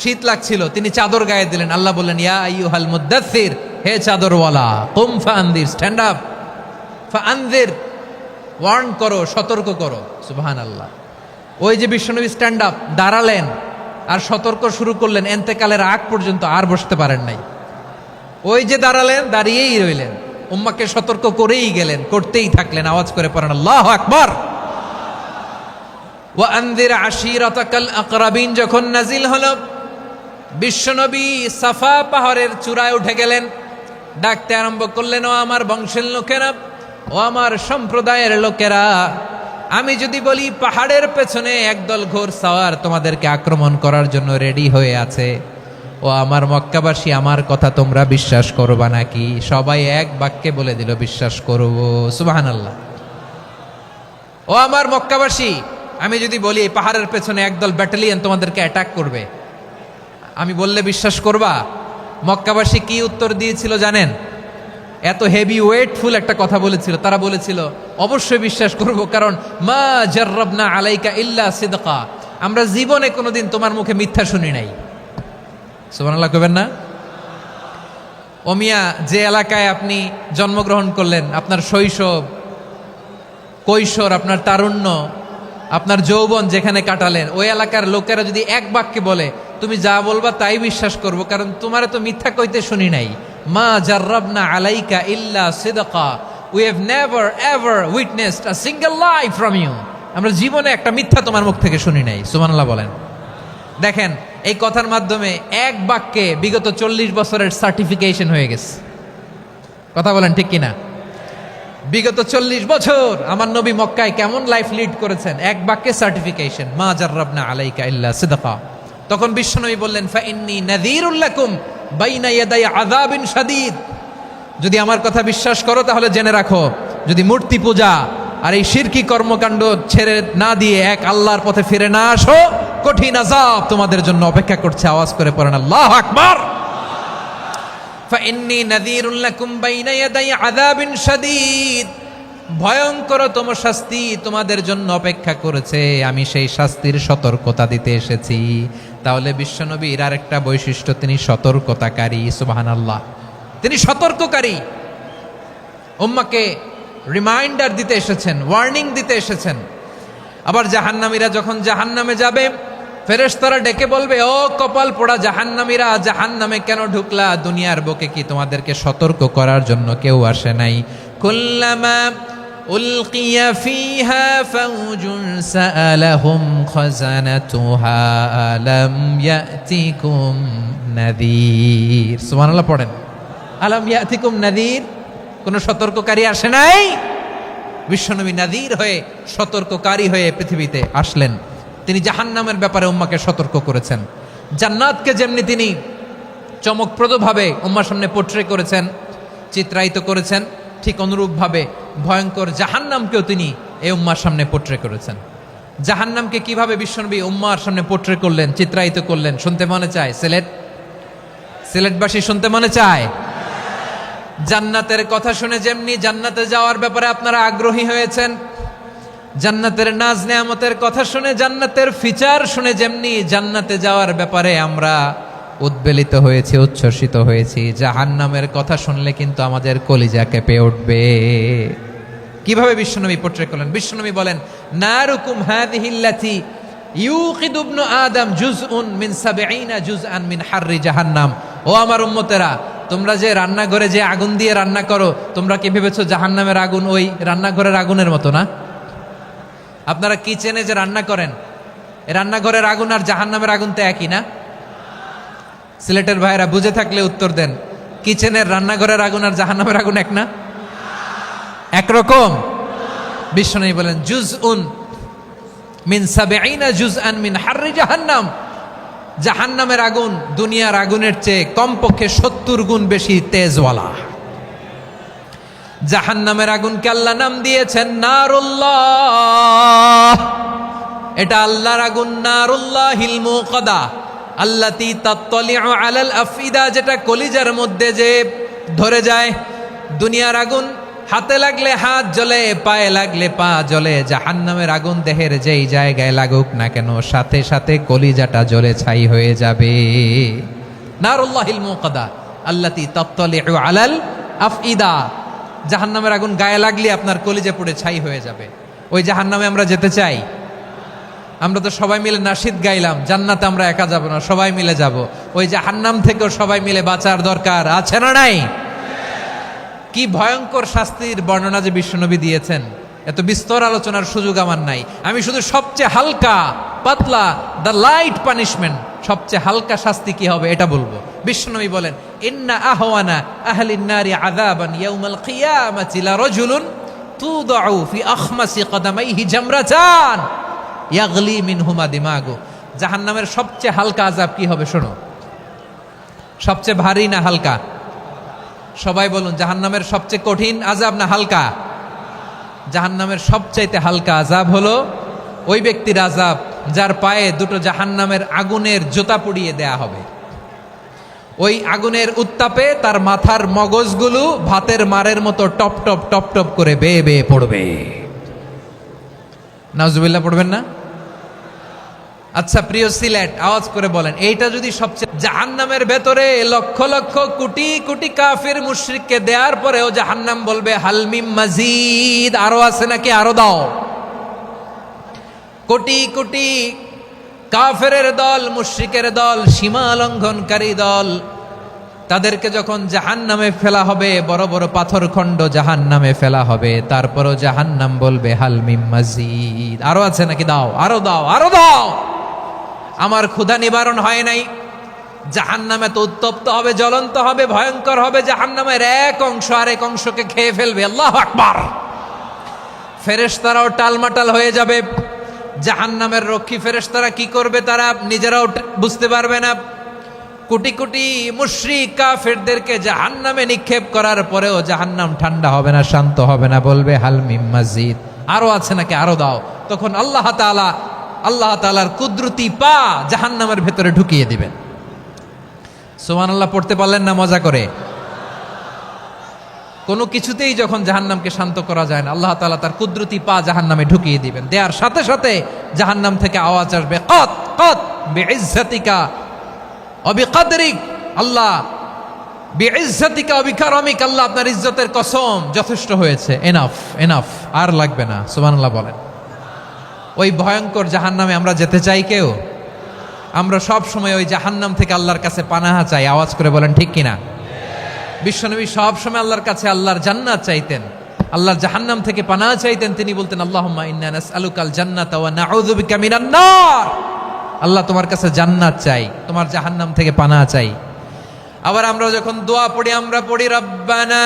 শীত লাগছিল, তিনি চাদর গায়ে দিলেন। আল্লাহ বললেন, ইয়া আইয়ুহাল মুদ্দাসসির, হে চাদরওয়ালা, কুম ফাআনযির, স্ট্যান্ড আপ, ফাআনযির, ওয়ার্ন করো, সতর্ক করো। সুবহানাল্লাহ। ওই যে বিশ্বনবী স্ট্যান্ড আপ, দাঁড়ালেন আর সতর্ক শুরু করলেন, এন্তেকালের আগ পর্যন্ত আর বসতে পারেন নাই। ওই যে দাঁড়ালেন, দাঁড়িয়েই রইলেন, উম্মাকে সতর্ক করেই গেলেন, করতেই থাকলেন। আওয়াজ করে পড়েন আল্লাহু আকবার। ওয়া আনযির আশীরাতাকাল আকরাবিন যখন নাজিল হলো, বিশ্বনবী সাফা পাহাড়ের চূড়ায় উঠে গেলেন, ডাকতে আরম্ভ করলেন, ও আমার বংশের লোকেরা, ও আমার সম্প্রদায়ের লোকেরা, আমি যদি বলি পাহাড়ের পেছনে একদল ঘোড় সাওয়ার তোমাদেরকে আক্রমণ করার জন্য রেডি হয়ে আছে, ও আমার মক্কাবাসী, আমার কথা তোমরা বিশ্বাস করবা নাকি? সবাই এক বাক্যে বলে দিল, বিশ্বাস করব। সুবহানাল্লাহ। ও আমার মক্কাবাসী, আমি যদি বলি এই পাহাড়ের পেছনে একদল ব্যাটালিয়ন তোমাদেরকে অ্যাটাক করবে, আমি বললে বিশ্বাস করবা? মক্কাবাসী কি উত্তর দিয়েছিল জানেন? এত হেভি ওয়েটফুল একটা কথা বলেছিল। তারা বলেছিল অবশ্যই বিশ্বাস করব, কারণ মা জাররাবনা আলাইকা ইল্লা সিদকা, আমরা জীবনে কোনোদিন তোমার মুখে মিথ্যা শুনি নাই। সুবহানাল্লাহ কইবেন না? ও মিয়া, যে এলাকায় আপনি জন্মগ্রহণ করলেন, আপনার শৈশব, কৈশোর, আপনার তারুণ্য, আপনার যৌবন যেখানে কাটালেন, ওই এলাকার লোকেরা যদি এক বাক্যে বলে তুমি যা বলবা তাই বিশ্বাস করব, কারণ তোমারে তো মিথ্যা কইতে শুনি নাই। মা জাররাবনা আলাইকা ইল্লা সিদকা, we have never ever witnessed a single lie from you, আমরা জীবনে একটা মিথ্যা তোমার মুখ থেকে শুনি নাই। সুবহানাল্লাহ বলেন। দেখেন, এই কথার মাধ্যমে এক বাক্যে বিগত 40 বছরের সার্টিফিকেশন হয়ে গেছে। কথা বলেন ঠিক কিনা? বিগত 40 বছর আমার নবী মক্কায় কেমন লাইফ লিড করেছেন, এক বাক্যে সার্টিফিকেশন, মা জাররাবনা আলাইকা ইল্লা সিদকা। তখন বিশ্বনবী বললেন, ফাইন্নী নাযীরুল লাকুম বাইনা ইয়াদাই আযাবিন শাদীদ, যদি আমার কথা বিশ্বাস করো তাহলে জেনে রাখো, যদি মূর্তি পূজা আর এই শিরকি কর্মকাণ্ড ছেড়ে না দিয়ে এক আল্লাহর পথে ফিরে না আসো, কঠিন আযাব তোমাদের জন্য অপেক্ষা করছে। আওয়াজ করে পড়েন আল্লাহু আকবার। ফাইন্নী নাযীরুল লাকুম বাইনা ইয়াদাই আযাবিন শাদীদ, ভয়ঙ্করতম শাস্তি তোমাদের জন্য অপেক্ষা করেছে, আমি সেই শাস্তির সতর্কতা দিতে এসেছি। তাহলে বিশ্বনবীর আরেকটা বৈশিষ্ট্য, তিনি সতর্কতাকারী। সুবহানাল্লাহ, তিনি সতর্ককারী। উম্মাহকে রিমাইন্ডার দিতে এসেছেন, ওয়ার্নিং দিতে এসেছেন। আবার জাহান্নামীরা যখন জাহান্নামে যাবে, ফেরেশতারা ডেকে বলবে, ও কপাল পোড়া জাহান্নামীরা, জাহান্নামে কেন ঢুকলা? দুনিয়ার বুকে কি তোমাদেরকে সতর্ক করার জন্য কেউ আসে নাই? কুল্লামা উলকিয়া ফিহা ফাউজুন সাআলাহুম খাযানাতুহা আলাম ইয়াতিকুম নাযীর। সুবহানাল্লাহ পড়েন। আলাম ইয়াতিকুম নাযীর, কোন সতর্ককারী আসে নাই? বিশ্বনবী নাযীর হয়ে, সতর্ককারী হয়ে পৃথিবীতে আসলেন। তিনি জাহান্নামের ব্যাপারে উম্মাকে সতর্ক করেছেন। জান্নাতকে যেমনি তিনি চমকপ্রদভাবে উম্মার সামনে পোট্রে করেছেন, চিত্রায়িত করেছেন, ঠিক অনুরূপভাবে ভয়ঙ্কর জাহান্নামকেও তিনি এই উম্মার সামনে পোট্রে করেছেন। জাহান্নামকে কিভাবে বিশ্বনবী উম্মার সামনে পোট্রে করলেন, চিত্রায়িত করলেন, শুনতে মনে চায়? সিলেটবাসী শুনতে মনে চায়? জান্নাতের কথা শুনে যেমনি জান্নাতে যাওয়ার ব্যাপারে আপনারা আগ্রহী হয়েছেন, জান্নাতের নাজ নেয়ামতের কথা শুনে, জান্নাতের ফিচার শুনে যেমনি জান্নাতে যাওয়ার ব্যাপারে আমরা উদ্বেলিত হয়েছি, উচ্ছ্বসিত হয়েছি, জাহান্নামের কথা শুনলে কিন্তু আমাদের কলিজা কেঁপে উঠবে। কিভাবে বিশ্বনবী পোট্রে করলেন? বিশ্বনবী বলেন, নারুকুম হাযিহিল্লাতী ইউকিদু ইবনু আদম জুজউন মিন ৭০ জুজআন মিন হাররি জাহান্নাম। ও আমার উম্মতেরা, তোমরা যে রান্নাঘরে যে আগুন দিয়ে রান্না করো, তোমরা কি ভেবেছো জাহান্নামের আগুন ওই রান্নাঘরের আগুনের মতো না? আপনারা কিচেনে যে রান্না করেন, রান্নাঘরের আগুন আর জাহান্নামের আগুন তো একই না? সিলেটের ভাইরা বুঝে থাকলে উত্তর দেন, কিচেনের রান্নাঘরের আগুন আর জাহান্নামের আগুন এক না? একরকম? বিশ্বনবী বলেন, জুজউন মিন ৭০ জুজআন মিন হাররি জাহান্নাম, জাহান্নামের আগুন দুনিয়ার আগুনের চেয়ে কমপক্ষে ৭০ গুণ বেশি তেজওয়ালা। জাহান্নামের আগুনকে আল্লাহ নাম দিয়েছেন নারুল্লাহ। এটা আল্লাহর আগুন, নারুল্লাহিল মুকাদা আল্লাতী তাত্তালিউ আলাল আফইদা, যেটা কলিজার মধ্যে যে ধরে যায়। দুনিয়ার আগুন হাতে লাগলে হাত জ্বলে, পায়ে লাগলে পা জ্বলে। জাহান্নামের আগুন দেহের যেই জায়গায় লাগুক না কেন, সাথে সাথে কলিজাটা জ্বলে ছাই হয়ে যাবে। নারুল্লাহিল মুকাদা আল্লাতী তাত্তালিউ আলাল আফইদা, জাহান্নামের আগুন গায়ে লাগলে আপনার কলিজা পুড়ে ছাই হয়ে যাবে। ওই জাহান্নামে আমরা যেতে চাই? আমরা তো সবাই মিলে নাশিদ গাইলাম, জান্নাতে আমরা একা যাব না, সবাই মিলে যাব। ওই জাহান্নাম থেকেও সবাই মিলে বাঁচার দরকার আছে না নাই? কি ভয়ঙ্কর শাস্তির বর্ণনা যে বিশ্বনবী দিয়েছেন, এত বিস্তর আলোচনার সুযোগ আমার নাই। আমি শুধু সবচেয়ে হালকা পাতলা, দ্য লাইট পানিশমেন্ট, সবচেয়ে হালকা শাস্তি কি হবে এটা বলবো। বিশ্বনবী বলেন, ইন্না আহওয়ানা আহলিন নারি আযাবান ইয়াউমাল কিয়ামাতি লারাজুলুন তুদাউ ফি আখমাসি কদামাইহি জামরাতান ইয়াগলি মিনহুমা দিমাগু। জাহান্নামের সবচেয়ে হালকা আযাব কি হবে শোনো। সবচেয়ে ভারী না হালকা? সবাই বলুন, জাহান্নামের সবচেয়ে কঠিন আযাব না হালকা? জাহান্নামের সবচাইতে হালকা আযাব হলো ওই ব্যক্তির আযাব যার পায়ে দুটো জাহান্নামের আগুনের জোতা পুড়িয়ে দেয়া হবে। ওই আগুনের উত্তাপে তার মাথার মগজগুলো ভাতের মারের মতো টপ টপ টপ টপ করে বেয়ে বেয়ে পড়বে। নাউজুবিল্লাহ পড়বেন না? আচ্ছা প্রিয় সিলেট, আওয়াজ করে বলেন, এইটা যদি সবচেয়ে, জাহান্নামের ভেতরে লক্ষ লক্ষ কোটি কোটি কাফির মুশরিককে দেওয়ার পরেও জাহান্নাম বলবে হালমিম মাজিদ, আরো আছে নাকি, আরো দাও। কোটি কোটি কাফেরের দল, মুশরিকের দল, সীমা লঙ্ঘনকারী দল, তাদেরকে যখন জাহান্নামে ফেলা হবে, বড় বড় পাথরখণ্ড জাহান্নামে ফেলা হবে, তারপরও জাহান্নাম বলবে হালমিম মাজিদ, আরো আছে নাকি, দাও, আরো দাও, আরো দাও। আমার ক্ষুধা নিবারণ হয় নাই। জাহান্নামে তো উত্তপ্ত হবে, জ্বলন্ত হবে, ভয়ঙ্কর হবে। জাহান্নামের এক অংশ আরেক অংশকে খেয়ে ফেলবে। আল্লাহু আকবার। ফেরেশতারাও টালমাটাল হয়ে যাবে। জাহান্নামের রক্ষী ফেরেশতারা কি করবে তারা নিজেরাও বুঝতে পারবে না। কোটি কোটি মুশরিক কাফেরদেরকে জাহান্নামে নিক্ষেপ করার পরেও জাহান্নাম ঠান্ডা হবে না, শান্ত হবে না, বলবে হালমিম মাজিদ, আরো আছে নাকি, আরো দাও। তখন আল্লাহ তাআলার কুদরতি পা জাহান্নামের ভেতরে ঢুকিয়ে দিবেন। সুবহানাল্লাহ পড়তে পারলেন না মজা করে? কোনো কিছুতেই যখন জাহান্নামকে শান্ত করা যায় না, আল্লাহ তাআলা তার কুদরতি পা জাহান্নামে ঢুকিয়ে দিবেন। দেওয়ার সাথে সাথে জাহান্নাম থেকে আওয়াজ আসবে, কত কত বিইজ্জাতিকা ওয়া বিকদরিক, আল্লাহ বিইজ্জাতিকা ওয়া বিকারমিক, আল্লাহ আপনার ইজ্জতের কসম, যথেষ্ট হয়েছে, এনাফ এনাফ, আর লাগবে না। সুবহানাল্লাহ বলেন। ওই ভয়ঙ্কর জাহান্নামে আমরা যেতে চাই কেউ? আমরা সব সময় ওই জাহান্নাম থেকে আল্লাহর কাছে পানাহা চাই। আওয়াজ করে বলেন ঠিক কিনা? বিশ্বনবী সব সময় আল্লাহর কাছে আল্লাহর জান্নাত চাইতেন, আল্লাহর জাহান্নাম থেকে পানাহা চাইতেন। তিনি বলতেন আল্লাহুম্মা ইন্না নাসআলুকাল জান্নাতা ওয়া নাউযু বিকা মিনান নার। আল্লাহ তোমার কাছে জান্নাত চাই, তোমার জাহান্নাম থেকে পানাহা চাই। আবার আমরা যখন দোয়া পড়ি, আমরা পড়ি রব্বানা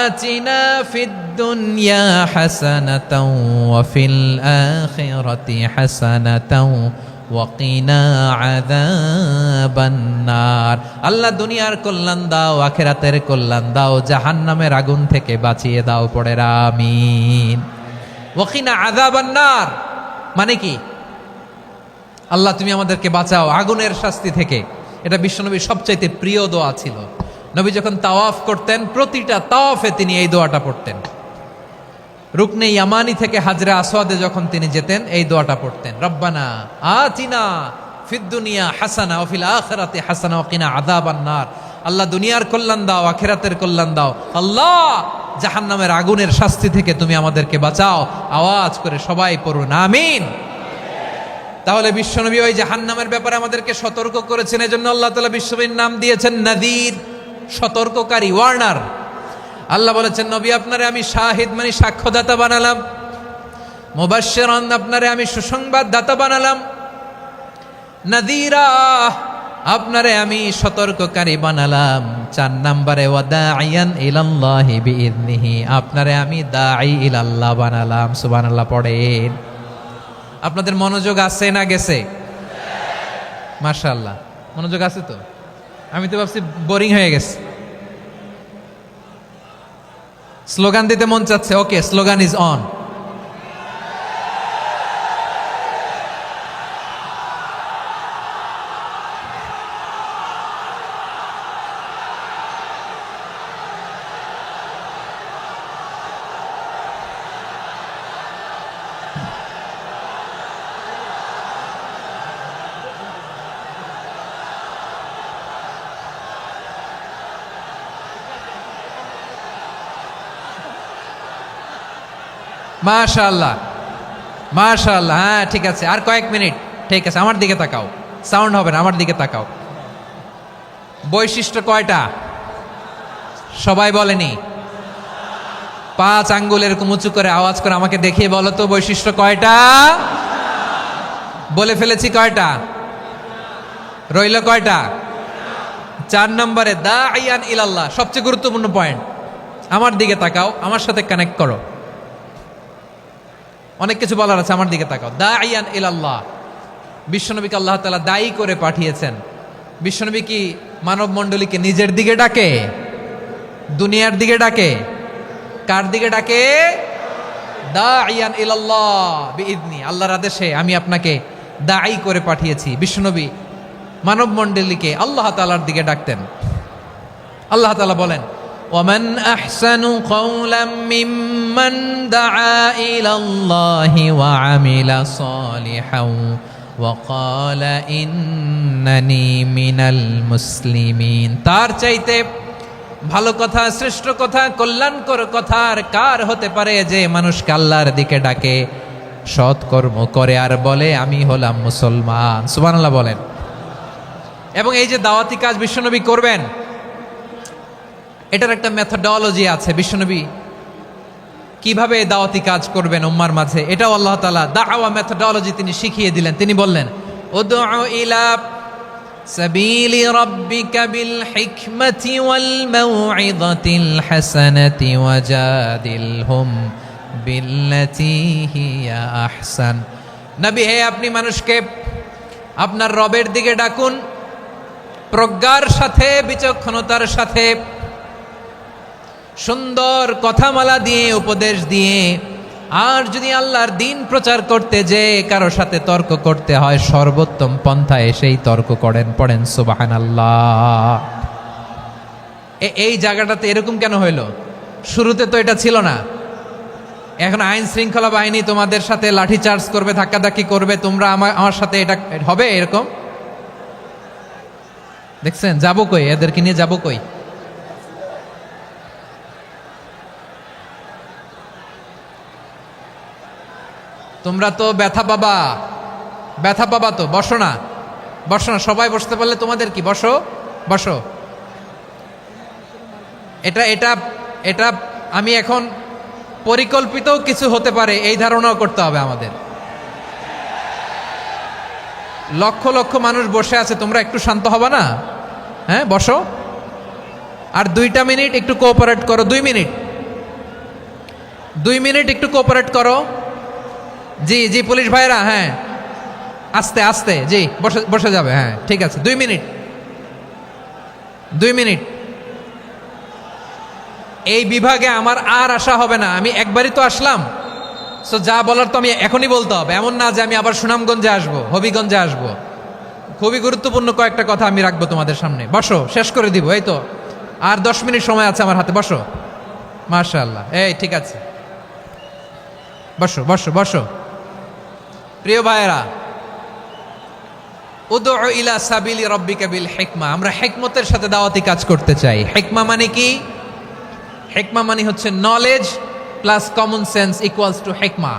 আতিনা ফিদ দুনিয়া হাসানাতাও ওয়া ফিল আখিরাতি হাসানাতাও ওয়া কিনা আযাবান নার। আল্লাহ দুনিয়ার কল্যাণ দাও, আখিরাতের কল্যাণ দাও, জাহান্নামের আগুন থেকে বাঁচিয়ে দাও। পড়ে আমিন। ওয়া কিনা আযাবান নার মানে কি? আল্লাহ তুমি আমাদেরকে বাঁচাও আগুনের শাস্তি থেকে। এটা বিশ্বনবীর সবচাইতে প্রিয় দোয়া ছিল। নবী যখন তাওয়াফ করতেন, প্রতিটা তাওয়াফে তিনি এই দোয়াটা পড়তেন। রুকনে ইয়ামানি থেকে হাজরে আসওয়াদে যখন তিনি যেতেন, এই দোয়াটা পড়তেন, রব্বানা আতিনা ফিদ দুনিয়া হাসানা ওয়া ফিল আখিরাতি হাসানা ওয়া কিনা আযাবান নার। আল্লাহ দুনিয়ার কল্যাণ দাও, আখিরাতের কল্যাণ দাও। আল্লাহ জাহান্নামের আগুনের শাস্তি থেকে তুমি আমাদেরকে বাঁচাও। আওয়াজ করে সবাই পড়ুন আমিন। তাহলে বিশ্বনবী ওই জাহান্নামের ব্যাপারে আমাদেরকে সতর্ক করেছেন। এজন্য আল্লাহ তাআলা বিশ্বনবীর নাম দিয়েছেন নাযীর, সতর্ককারী, ওয়ার্নার। আল্লাহ বলেছেন নবী আপনারে আমি শাহিদ মানে সাক্ষ্যদাতা বানালাম, মুবাশশিরান আপনারে আমি সুসংবাদ দাতা বানালাম, নাযীরা আপনারে আমি সতর্ককারী বানালাম। 4 নম্বরে ওয়াদাইয়ান ইলাল্লাহি বিইذনিহি, আপনারে আমি দাঈ ইলাল্লাহ বানালাম। সুবহানাল্লাহ পড়েন। আপনাদের মনোযোগ আছে না গেছে? মাশাআল্লাহ মনোযোগ আছে তো। আমি তো ভাবছি বোরিং হয়ে গেছে। স্লোগান দিতে মন চাচ্ছে। ওকে, স্লোগান ইজ অন। মাশাআল্লাহ মাশাআল্লাহ। হ্যাঁ ঠিক আছে, আর কয়েক মিনিট। ঠিক আছে, আমার দিকে তাকাও, সাউন্ড হবে না, আমার দিকে তাকাও। বৈশিষ্ট্য কয়টা সবাই বলেনি? 5 আঙ্গুল এরকম উঁচু করে আওয়াজ করে আমাকে দেখিয়ে বলো তো বৈশিষ্ট্য কয়টা? বলে ফেলেছি কয়টা? রইল কয়টা? 4 নম্বরে দাঈয়ান ইলাল্লাহ, সবচেয়ে গুরুত্বপূর্ণ পয়েন্ট। আমার দিকে তাকাও, আমার সাথে কানেক্ট করো। অনেক কিছু বলার আছে, আমার দিকে তাকাও। দাঈয়ান ইলাল্লাহ, বিশ্বনবীকে আল্লাহ তাআলা দায়ী করে পাঠিয়েছেন। বিশ্বনবী কি মানব মণ্ডলীকে নিজের দিকে ডাকে, দুনিয়ার দিকে ডাকে? কার দিকে ডাকে? দাইয়ান ইলাল্লাহ বিইذনি, আল্লাহর আদেশে আমি আপনাকে দাঈ করে পাঠিয়েছি। বিশ্বনবী মানব মণ্ডলীকে আল্লাহ তাআলার দিকে ডাকতেন। আল্লাহ তাআলা বলেন, ওয়ামান আহসানু কাওলাম মিম্মান দাআ ইলাল্লাহি ওয়া আমিলা সালিহান ওয়া ক্বালা ইন্নানি মিনাল মুসলিমিন। তার চাইতে ভালো কথা, শ্রেষ্ঠ কথা, কল্যাণকর কথা আর কার হতে পারে যে মানুষকে আল্লাহর দিকে ডাকে, সৎ কর্ম করে আর বলে আমি হলাম মুসলমান। সুবহানাল্লাহ বলেন। এবং এই যে দাওয়াতি কাজ বিশ্বনবী করবেন, এটার একটা মেথডোলজি আছে। বিশ্বনবী কিভাবে দাওয়াতি কাজ করবেন উম্মার মাঝে, এটাও আল্লাহ তাআলা দাওয়া মেথডোলজি তিনি শিখিয়ে দিলেন। তিনি বললেন, উদউ ইলা সাবিলি রাব্বিকা বিল হিকমাতি ওয়াল মাউইযাতিল হাসানাতি ওয়াজাদিলহুম বিল্লাতী হিয়া আহসান। নবী হে, আপনি মানুষকে আপনার রবের দিকে ডাকুন প্রজ্ঞার সাথে, বিচক্ষণতার সাথে, সুন্দর কথামালা দিয়ে, উপদেশ দিয়ে। আর যদি আল্লাহর দিন প্রচার করতে যে কারো সাথে তর্ক করতে হয়, সর্বোত্তম পন্থায় সেই তর্ক করেন। পড়েন সুবহানাল্লাহ। এই জায়গাটাতে এরকম কেন হইল? শুরুতে তো এটা ছিল না। এখন আইন শৃঙ্খলা বাহিনী তোমাদের সাথে লাঠি চার্জ করবে, ধাক্কাধাক্কি করবে, তোমরা আমার সাথে এটা হবে এরকম? দেখছেন যাবো কই? এদেরকে নিয়ে যাবো কই? তোমরা তো ব্যথা পাবা, ব্যথা পাবা তো। বসো না, বসো না, সবাই বসতে পারলে তোমাদের কি? বসো, বসো। এটা এটা এটা আমি এখন পরিকল্পিতও কিছু হতে পারে এই ধারণাও করতে হবে আমাদের। লক্ষ লক্ষ মানুষ বসে আছে, তোমরা একটু শান্ত হবা না? হ্যাঁ, বসো। আর 2টা মিনিট একটু কোঅপারেট করো। 2 মিনিট, 2 মিনিট একটু কোঅপারেট করো। জি জি পুলিশ ভাইরা, হ্যাঁ আস্তে আস্তে, জি বসে বসে যাবে। হ্যাঁ ঠিক আছে, 2 মিনিট, 2 মিনিট। এই বিভাগে আমার আর আসা হবে না, আমি একবারই তো আসলাম। সো যা বলার তো আমি এখনই বলতে হবে, এমন না যে আমি আবার সুনামগঞ্জে আসবো, হবিগঞ্জে আসবো। খুবই গুরুত্বপূর্ণ কয়েকটা কথা আমি রাখবো তোমাদের সামনে। বসো, শেষ করে দিব। এই তো আর 10 মিনিট সময় আছে আমার হাতে। বসো, মাশাআল্লাহ। এই ঠিক আছে, বসো বসো বসো। প্রিয় ভাইয়েরা, উদউ ইলা সাবিলি রাব্বিকা বিল হিকমা, আমরা হিকমতের সাথে দাওয়াতি কাজ করতে চাই। হিকমা মানে কি? হিকমা মানে হচ্ছে knowledge plus common sense equals to হিকমা।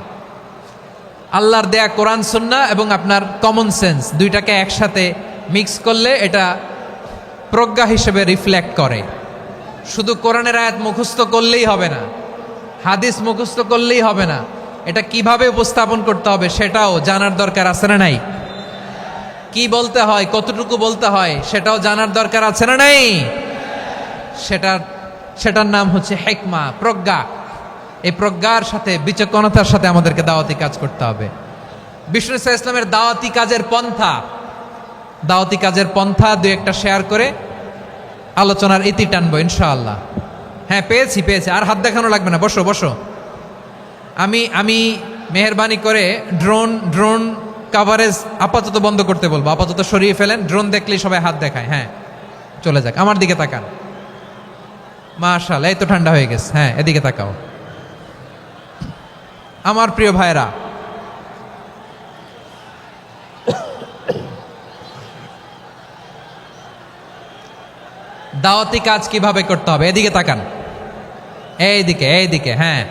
আল্লাহর দেয়া কোরআন সুন্নাহ এবং আপনার কমন সেন্স, দুইটাকে একসাথে মিক্স করলে এটা প্রজ্ঞা হিসেবে রিফ্লেক্ট করে। শুধু কোরআনের আয়াত মুখস্থ করলেই হবে না, হাদিস মুখস্থ করলেই হবে না, এটা কিভাবে উপস্থাপন করতে হবে সেটাও জানার দরকার আছে না নাই? কি বলতে হয়, কতটুকু বলতে হয় সেটাও জানার দরকার আছে না নাই? সেটার নাম হচ্ছে হিকমা, প্রজ্ঞা। এই প্রজ্ঞার সাথে, বিচক্ষণতার সাথে আমাদেরকে দাওয়াতি কাজ করতে হবে। বিষ্ণু ইসলামের দাওয়াতি কাজের পন্থা 2-1টা শেয়ার করে আলোচনার ইতি টানবো ইনশাআল্লাহ। হ্যাঁ পেয়েছি, আর হাত দেখানো লাগবে না। বসো বসো। আমি মেহেরবানি করে ড্রোন কাভারেজ আপাতত বন্ধ করতে বলবো, আপাতত সরিয়ে ফেলেন। ড্রোন দেখলেই সবাই হাত দেখায়। হ্যাঁ চলে যাক, আমার দিকে তাকান। মাশাআল্লাহ, এই তো ঠান্ডা হয়ে গেছে। হ্যাঁ এদিকে তাকাও। আমার প্রিয় ভাইরা, দাওয়াতি কাজ কিভাবে করতে হবে এদিকে তাকান। এইদিকে, হ্যাঁ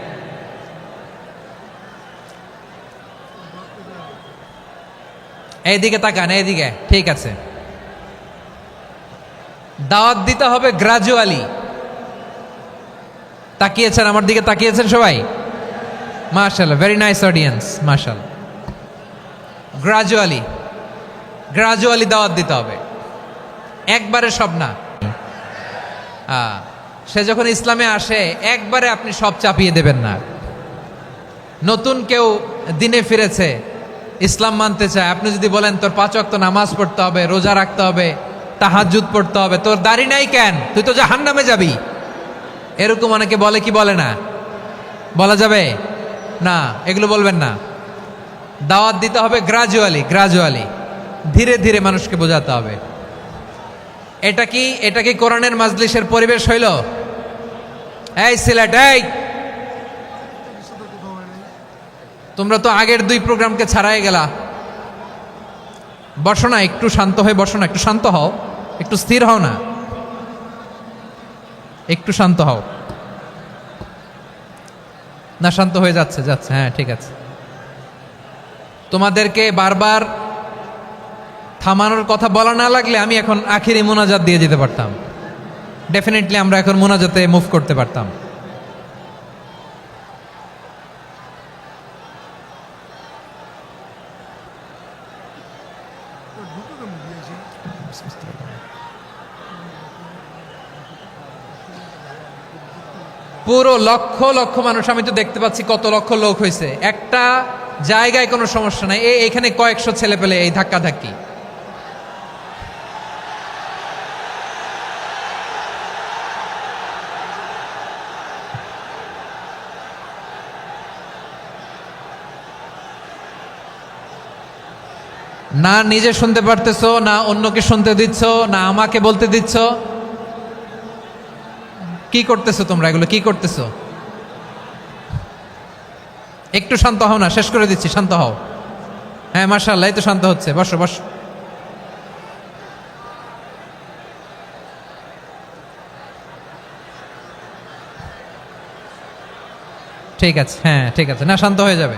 এইদিকে তাকান, এইদিকে। ঠিক আছে, দাওয়াত দিতে হবে গ্রাজুয়ালি। তাকিয়েছেন আমার দিকে, তাকিয়েছেন সবাই? মাশাআল্লাহ, ভেরি নাইস অডিয়েন্স, মাশাআল্লাহ। গ্রাজুয়ালি দাওয়াত দিতে হবে, একবারে সব না। সে যখন ইসলামে আসে একবারে আপনি সব চাপিয়ে দেবেন না। নতুন কেউ দিনে ফিরেছে, ইসলাম মানতে চায়, আপনি যদি বলেন তোর 5 ওয়াক্ত নামাজ পড়তে হবে, রোজা রাখতে হবে, তাহাজ্জুদ পড়তে হবে, তোর দাড়ি নাই কেন, তুই তো জাহান্নামে যাবি, এরকম অনেকে বলে কি বলে না? বলা যাবে না, এগুলো বলবেন না। দাওয়াত দিতে হবে গ্রাজুয়ালি, ধীরে ধীরে মানুষকে বোঝাতে হবে। এটা কি কোরআনের মাজলিসের পরিবেশ হইল? এই সিলেট, এই তোমরা তো আগের 2 প্রোগ্রামকে ছাড়াই গেলা। বসো না, একটু শান্ত হয়ে বসো না, একটু শান্ত হও, একটু স্থির হও না, একটু শান্ত হও না। শান্ত হয়ে যাচ্ছে, হ্যাঁ ঠিক আছে। তোমাদেরকে বারবার থামানোর কথা বলা না লাগলে আমি এখন আখিরি মোনাজাত দিয়ে যেতে পারতাম। ডেফিনেটলি আমরা এখন মোনাজাতে মুভ করতে পারতাম। পুরো লক্ষ লক্ষ মানুষ, আমি তো দেখতে পাচ্ছি কত লক্ষ লোক হয়েছে। একটা জায়গায় কোনো সমস্যা নাই, এখানে কয়েকশো ছেলে পেলে এই ধাক্কা ধাক্কি। না নিজে শুনতে পারতেছো, না অন্যকে শুনতে দিচ্ছ, না আমাকে বলতে দিচ্ছ। কি করতেছো তোমরা? এগুলো কি করতেছো? একটু শান্ত হও না, শেষ করে দিচ্ছি, শান্ত হও। হ্যাঁ মাশাআল্লাহ, এই তো শান্ত হচ্ছে। বসো বসো। ঠিক আছে, হ্যাঁ ঠিক আছে, না শান্ত হয়ে যাবে,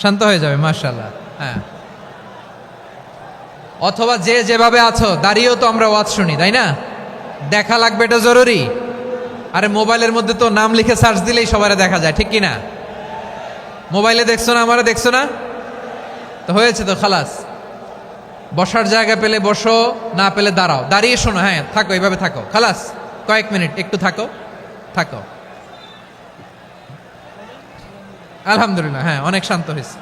শান্ত হয়ে যাবে, মাশাআল্লাহ। হ্যাঁ, অথবা যে যেভাবে আছো দাঁড়িয়েও তো আমরা ওয়াজ শুনি, তাই না? দেখা লাগবে, এটা জরুরি। আরে মোবাইলের মধ্যে তো নাম লিখে সার্চ দিলেই সবারে দেখা যায়, ঠিক কি না? মোবাইলে দেখছো না, আমারে দেখছো না, তো হয়েছে তো, খালাস। বসার জায়গা পেলে বসো, না পেলে দাঁড়াও, দাঁড়িয়ে শোনো। হ্যাঁ থাকো, এইভাবে থাকো, খালাস। কয়েক মিনিট একটু থাকো। আলহামদুলিল্লাহ, হ্যাঁ অনেক শান্ত হয়েছে।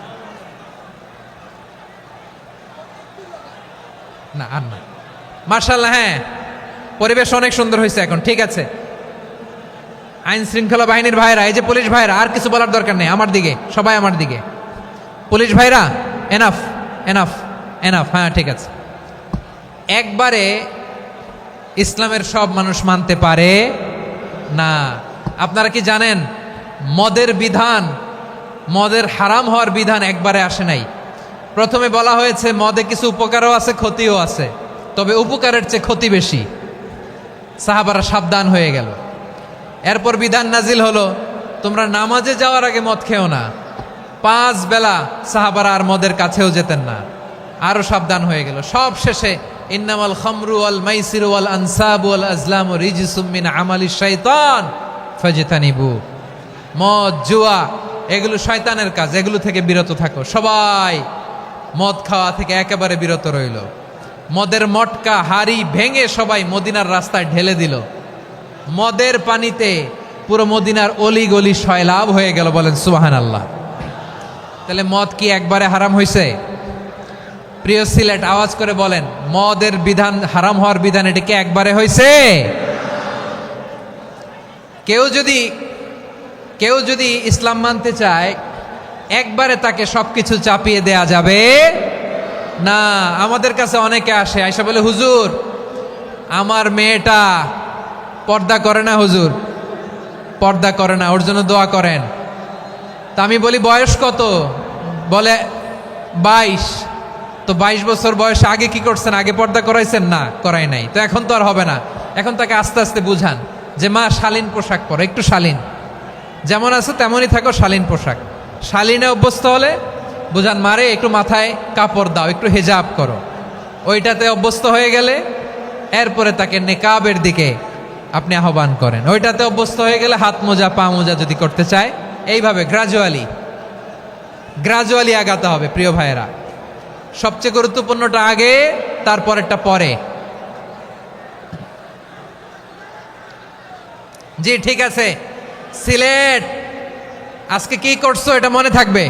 না আর না, মাশাআল্লাহ, হ্যাঁ পরিবেশ অনেক সুন্দর হয়েছে এখন, ঠিক আছে। আইন শৃঙ্খলা বাহিনীর ভাইরা, এই যে পুলিশ ভাইরা, আর কিছু বলার দরকার নেই, আমার দিকে সবাই, আমার দিকে। পুলিশ ভাইরা এনাফ এনাফ এনাফ, হ্যাঁ ঠিক আছে। একবারে ইসলামের সব মানুষ মানতে পারে না। আপনারা কি জানেন মদের বিধান, মদের হারাম হওয়ার বিধান একবারে আসে নাই। প্রথমে বলা হয়েছে মদে কিছু উপকারও আছে, ক্ষতিও আছে, তবে উপকারের চেয়ে ক্ষতি বেশি। সাহাবারা সাবধান হয়ে গেল। এরপর বিধান নাজিল হলো, তোমরা নামাজে যাওয়ার আগে মদ খেও না। 5 বেলা সাহাবারা আর মদের কাছেও যেতেন না, আরো সাবধান হয়ে গেল। সব শেষে ইন্নামাল খামরু ওয়াল মাইসিরু ওয়াল আনসাবু ওয়াল আজলামু রিজসুম মিন আমালিশ শাইতান ফাজতানিবু। মদ, জুয়া এগুলো শয়তানের কাজ, এগুলো থেকে বিরত থাকো। সবাই মদ খাওয়া থেকে একেবারে বিরত রইল। মদের মটকা হাড়ি ভেঙে সবাই মদিনার রাস্তায় ঢেলে দিল। মদের পানিতে পুরো মদিনার অলি গলি সয়লাভ হয়ে গেল। বলেন সুবহানাল্লাহ। তাহলে মদ কি একবারে হারাম হয়েছে? প্রিয় সিলেট, আওয়াজ করে বলেন, মদের বিধান, হারাম হওয়ার বিধান, এটা কি একবারে হয়েছে? কেউ যদি ইসলাম মানতে চায়, একবারে তাকে সবকিছু চাপিয়ে দেয়া যাবে না। আমাদের কাছে অনেকে আসে, আয়সা বলে, হুজুর আমার মেয়েটা পর্দা করে না, হুজুর পর্দা করে না, ওর জন্য দোয়া করেন। তা আমি বলি বয়স কত? বলে 22। তো 22 বছর বয়সে আগে কি করছেন? আগে পর্দা করাইছেন? না, করাই নাই। তো এখন তো আর হবে না। এখন তাকে আস্তে আস্তে বুঝান যে মা শালীন পোশাক পরো, একটু শালীন, যেমন আছে তেমনই থাকো, শালীন পোশাক। শালীনে অভ্যস্ত হলে বুঝান, মারে একটু মাথায় কাপড় দাও, একটু হেজাব করো। ওইটাতে অভ্যস্ত হয়ে গেলে এরপরে তাকে নেকাবের দিকে আপনি আহ্বান করেন। ওইটাতে অভ্যস্ত হয়ে গেলে হাত মোজা, পা মোজা যদি করতে চায়, এইভাবে গ্রাজুয়ালি আগাতে হবে। প্রিয় ভাইয়েরা, সবচেয়ে গুরুত্বপূর্ণটা আগে, তারপরেরটা পরে। জি ঠিক আছে। সিলেট আজকে কি করছো এটা মনে থাকবে।